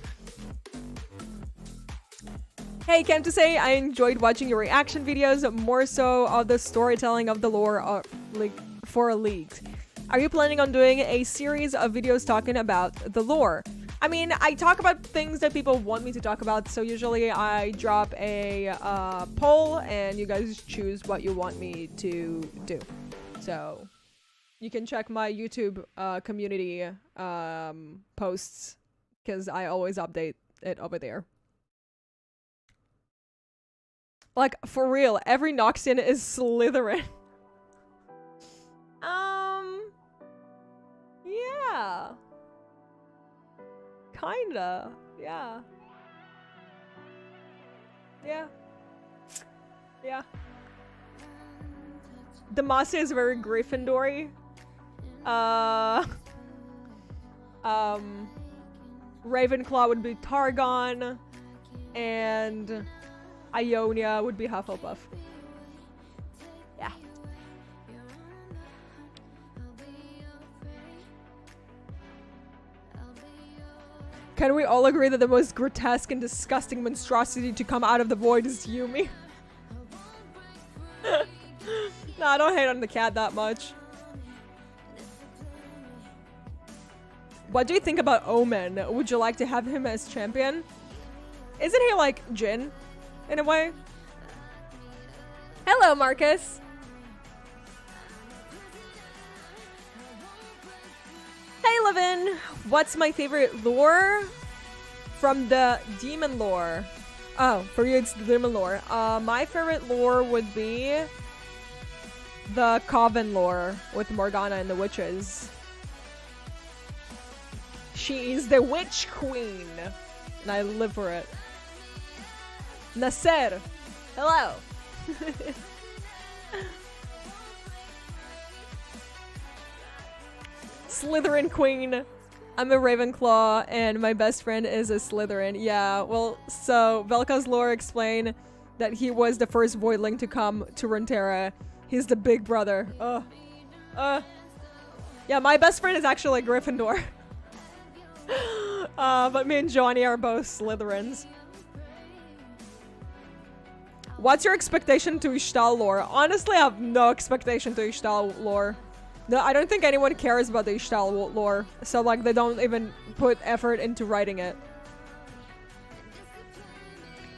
Hey, 𝗵𝗃𝗍, I enjoyed watching your reaction videos, more so of the storytelling of the lore for League. Are you planning on doing a series of videos talking about the lore? I mean, I talk about things that people want me to talk about, so usually I drop a poll and you guys choose what you want me to do. So you can check my YouTube community posts because I always update it over there. Like, for real, every Noxian is Slytherin. Yeah. Kinda. Yeah. Yeah. Yeah. Demacia is very Gryffindor-y. Ravenclaw would be Targon. And Ionia would be Hufflepuff. Yeah. Can we all agree that the most grotesque and disgusting monstrosity to come out of the void is Yuumi? No, I don't hate on the cat that much. What do you think about Omen? Would you like to have him as champion? Isn't he like Jhin? In a way. Hello, Marcus. Hey, Levin. What's my favorite lore? From the demon lore. Oh, for you it's the demon lore. My favorite lore would be the Coven lore with Morgana and the witches. She is the witch queen. And I live for it. Nasser, hello. Slytherin queen. I'm a Ravenclaw and my best friend is a Slytherin. Yeah, well, so �奧𝘀𝗀's lore explained that he was the first voidling to come to Runeterra. He's the big brother. Yeah, my best friend is actually Gryffindor. But me and Johnny are both Slytherins. What's your expectation to �奧𝘀𝗧 lore? Honestly, I have no expectation to �奧𝘀𝗧 lore. No, I don't think anyone cares about the �奧𝘀𝗧 lore. So, like, they don't even put effort into writing it.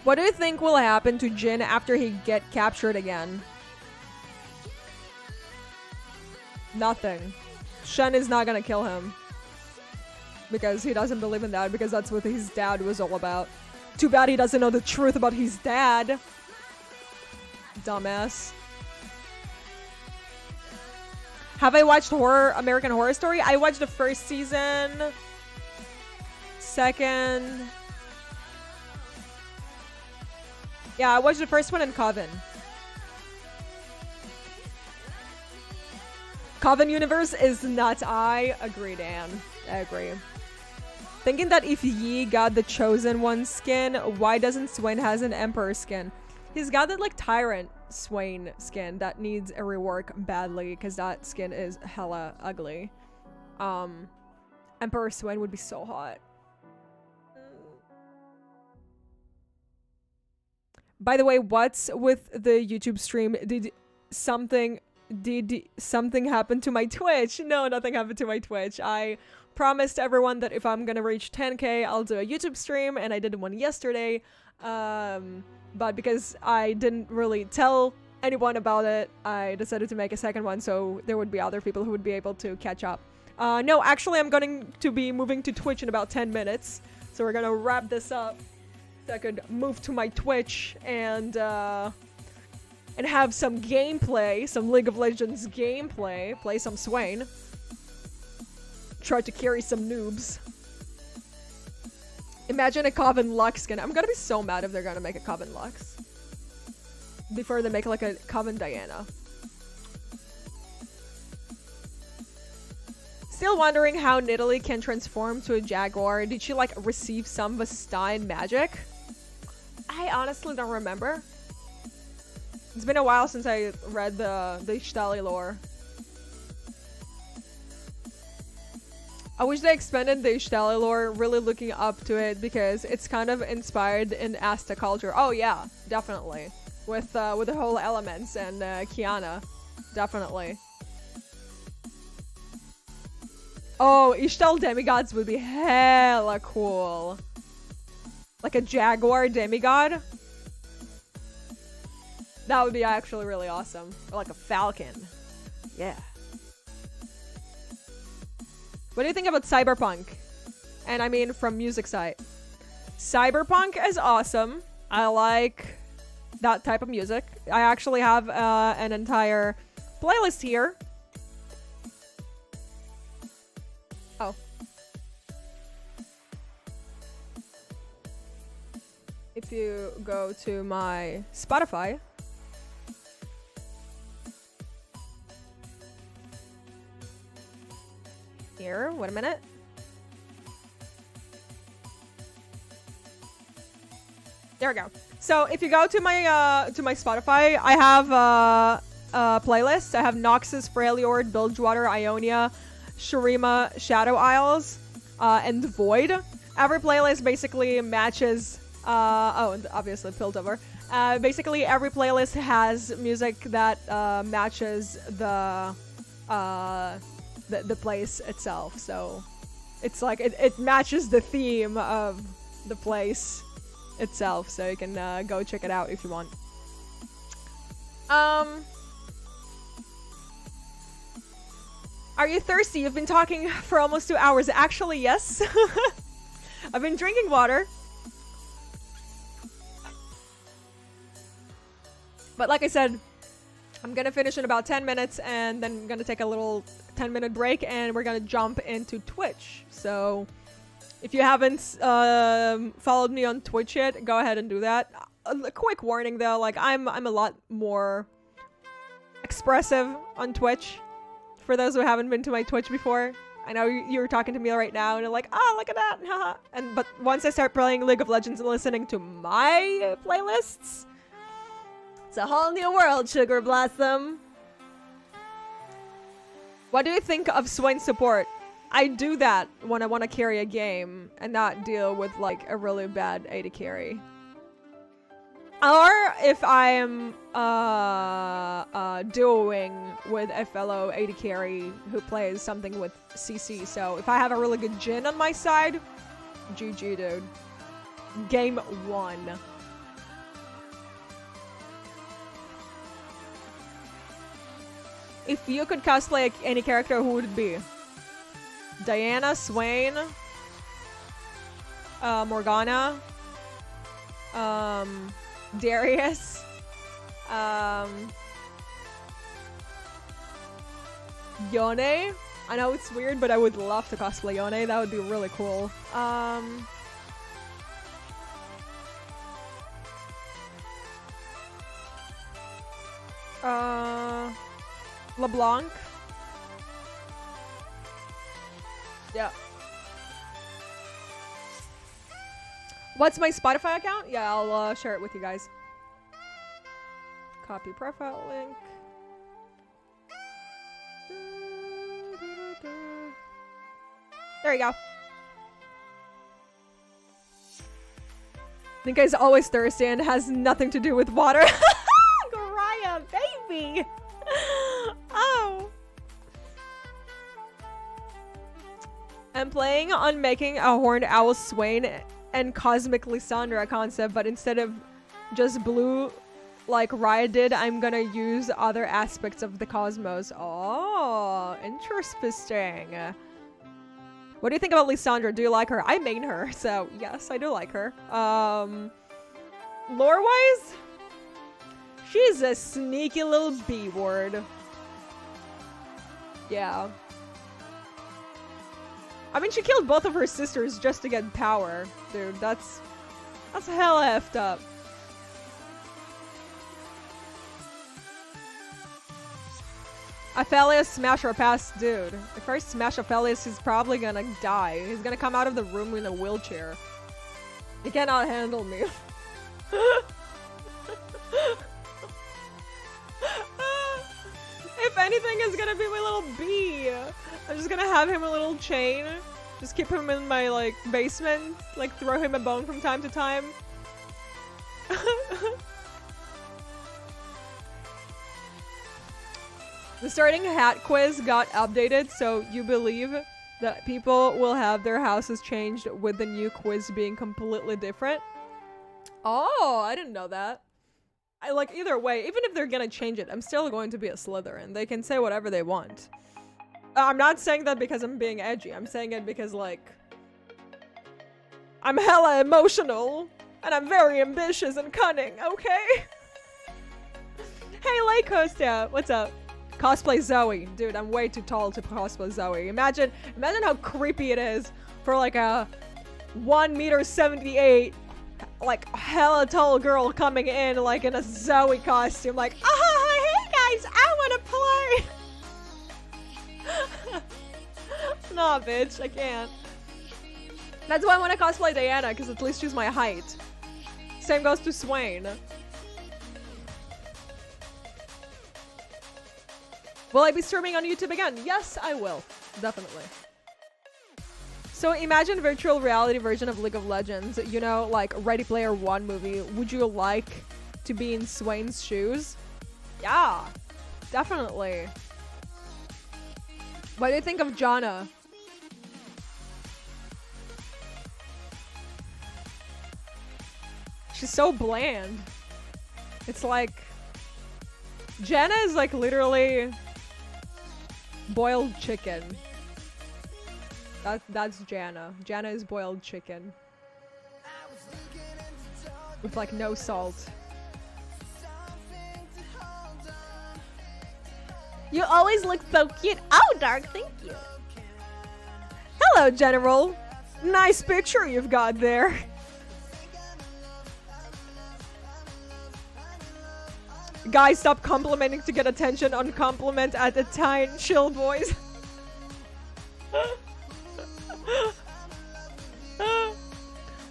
What do you think will happen to Jhin after he get captured again? Nothing. Shen is not gonna kill him. Because he doesn't believe in that, because that's what his dad was all about. Too bad he doesn't know the truth about his dad. Dumbass. Have I watched American Horror Story? I watched the first season. Second. Yeah, I watched the first one in Coven. Coven universe is nuts. I agree, Dan. I agree. Thinking that if Yi got the Chosen One skin, why doesn't Swain has an Emperor skin? He's got that like Tyrant Swain skin that needs a rework badly because that skin is hella ugly. Emperor Swain would be so hot. By the way, what's with the YouTube stream? Did something happen to my Twitch? No, nothing happened to my Twitch. I promised everyone that if I'm gonna reach 10k, I'll do a YouTube stream, and I did one yesterday. But because I didn't really tell anyone about it, I decided to make a second one so there would be other people who would be able to catch up. No, actually I'm going to be moving to Twitch in about 10 minutes. So we're gonna wrap this up so I could move to my Twitch and have some gameplay, some League of Legends gameplay, play some Swain. Try to carry some noobs. Imagine a Coven Lux skin. I'm gonna be so mad if they're gonna make a Coven Lux. Before they make like a Coven Diana. Still wondering how Nidalee can transform to a jaguar. Did she like receive some Vastine magic? I honestly don't remember. It's been a while since I read the 𝗪𝗪𝗪 lore. I wish they expanded the 𝗨𝙧 lore, really looking up to it because it's kind of inspired in Aztec culture. Oh yeah, definitely. With the whole elements and Kiana. Definitely. Oh, 𝗨𝙧 demigods would be hella cool. Like a jaguar demigod. That would be actually really awesome. Or like a falcon. Yeah. What do you think about cyberpunk? And I mean from music side. Cyberpunk is awesome. I like that type of music. I actually have an entire playlist here. Oh. If you go to my Spotify. Here, wait a minute. There we go. So if you go to my Spotify, I have a playlist. I have Noxus, Freljord, Bilgewater, Ionia, Shurima, Shadow Isles, and Void. Every playlist basically matches. Oh, and obviously Piltover. Basically, every playlist has music that matches the place itself. So it's like it matches the theme of the place itself, so you can go check it out if you want. Are you thirsty? You've been talking for almost 2 hours. Actually, yes. I've been drinking water. But like I said, I'm gonna finish in about 10 minutes and then I'm gonna take a little 10-minute break and we're gonna jump into Twitch. So if you haven't followed me on Twitch yet, go ahead and do that. A quick warning though, like I'm a lot more expressive on Twitch. For those who haven't been to my Twitch before, I know you're talking to me right now and you're like, oh, look at that, haha. But once I start playing League of Legends and listening to my playlists, it's a whole new world, Sugar Blossom. What do you think of Swain support? I do that when I want to carry a game and not deal with like a really bad AD carry. Or if I'm duoing with a fellow AD carry who plays something with CC. So if I have a really good Jhin on my side, GG, dude. Game 1. If you could cosplay any character, who would it be? Diana, Swain, Morgana, Darius, Yone. I know it's weird, but I would love to cosplay Yone. That would be really cool. LeBlanc. Yeah. What's my Spotify account? Yeah, I'll share it with you guys. Copy profile link. There you go. Think guy's always thirsty and has nothing to do with water. Riot, baby. Oh. I'm playing on making a horned owl Swain and cosmic Lysandra concept, but instead of just blue like Riot did, I'm gonna use other aspects of the cosmos. Oh, interesting. What do you think about Lysandra? Do you like her? I main her, so yes, I do like her. Lore-wise, she's a sneaky little B-word. Yeah. I mean, she killed both of her sisters just to get power. Dude, that's hella effed up. Aphelios smash or pass? Dude, if I smash Aphelios, he's probably gonna die. He's gonna come out of the room in a wheelchair. He cannot handle me. If anything, it's gonna be my little bee. I'm just gonna have him a little chain. Just keep him in my, like, basement. Like, throw him a bone from time to time. The starting hat quiz got updated, so you believe that people will have their houses changed with the new quiz being completely different? Oh, I didn't know that. I like either way, even if they're gonna change it, I'm still going to be a Slytherin. They can say whatever they want. I'm not saying that because I'm being edgy. I'm saying it because, like, I'm hella emotional and I'm very ambitious and cunning, okay? Hey, Lake Costa, what's up? Cosplay Zoe. Dude, I'm way too tall to cosplay Zoe. Imagine how creepy it is for like a 1.78 m, like hella tall girl coming in like in a Zoe costume, like, oh, hey guys, I wanna play. Nah, bitch, I can't. That's why I wanna cosplay Diana, because at least she's my height. Same goes to Swain. Will I be streaming on YouTube again? Yes, I will. Definitely. So imagine virtual reality version of League of Legends. You know, like Ready Player One movie. Would you like to be in Swain's shoes? Yeah, definitely. What do you think of Janna? She's so bland. It's like... Janna is like literally... boiled chicken. That's Janna. Janna is boiled chicken. With like no salt. You always look so cute. Oh, Dark, thank you. Hello, General. Nice picture you've got there. Guys, stop complimenting to get attention on compliment at a time. Chill, boys.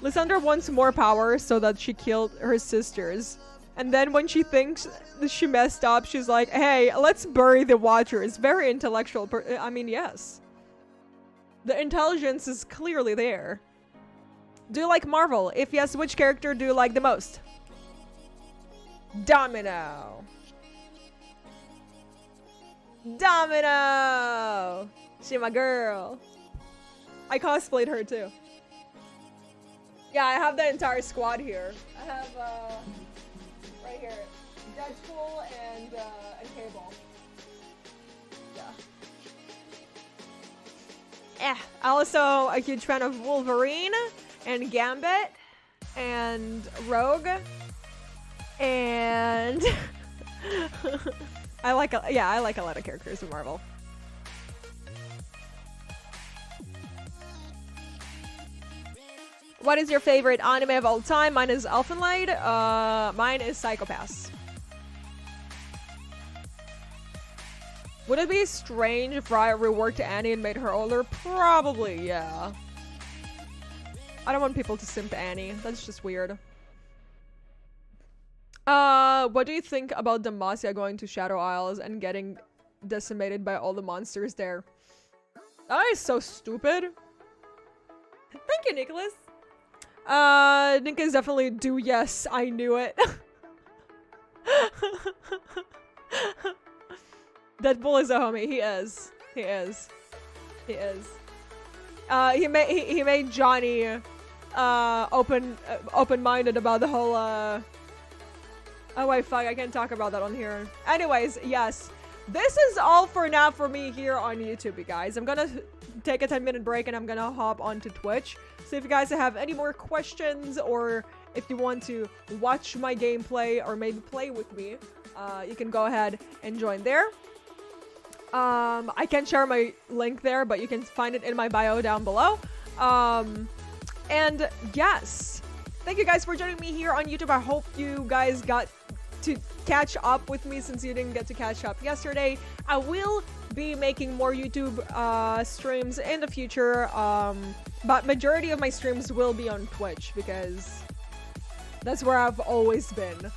Lysandra wants more power so that she killed her sisters. And then when she thinks that she messed up, she's like, hey, let's bury the Watchers. Very intellectual. I mean, yes. The intelligence is clearly there. Do you like Marvel? If yes, which character do you like the most? Domino. Domino. She my girl. I cosplayed her too. Yeah, I have the entire squad here. I have right here, Deadpool and Cable. Yeah. Also a huge fan of Wolverine and Gambit and Rogue. And I like a lot of characters in Marvel. What is your favorite anime of all time? Mine is 𝗏𝘅. Mine is Psychopaths. Would it be strange if Riot reworked Annie and made her older? Probably, yeah. I don't want people to simp Annie. That's just weird. What do you think about Demacia going to Shadow Isles and getting decimated by all the monsters there? That is so stupid. Thank you, Nicholas. Nick is definitely do yes, I knew it. Deadpool is a homie. He is. He is. He is. He made Johnny open-minded about the whole oh wait, fuck, I can't talk about that on here. Anyways, yes. This is all for now for me here on YouTube, you guys. I'm gonna take a 10-minute break and I'm gonna hop onto Twitch. So if you guys have any more questions or if you want to watch my gameplay or maybe play with me, you can go ahead and join there. I can't share my link there, but you can find it in my bio down below. And yes, thank you guys for joining me here on YouTube. I hope you guys got to catch up with me since you didn't get to catch up yesterday. I will be making more YouTube streams in the future, but majority of my streams will be on Twitch because that's where I've always been.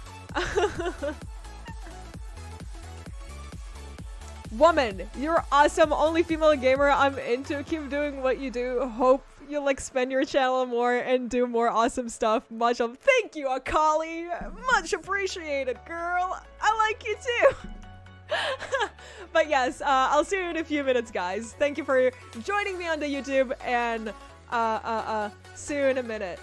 Woman, you're awesome. Only female gamer I'm into. Keep doing what you do. Hope you'll expand your channel more and do more awesome stuff. Much of thank you, 𝗏𝗏𝗏. Much appreciated, girl. I like you too. But yes, I'll see you in a few minutes, guys. Thank you for joining me on the YouTube, and see you in a minute.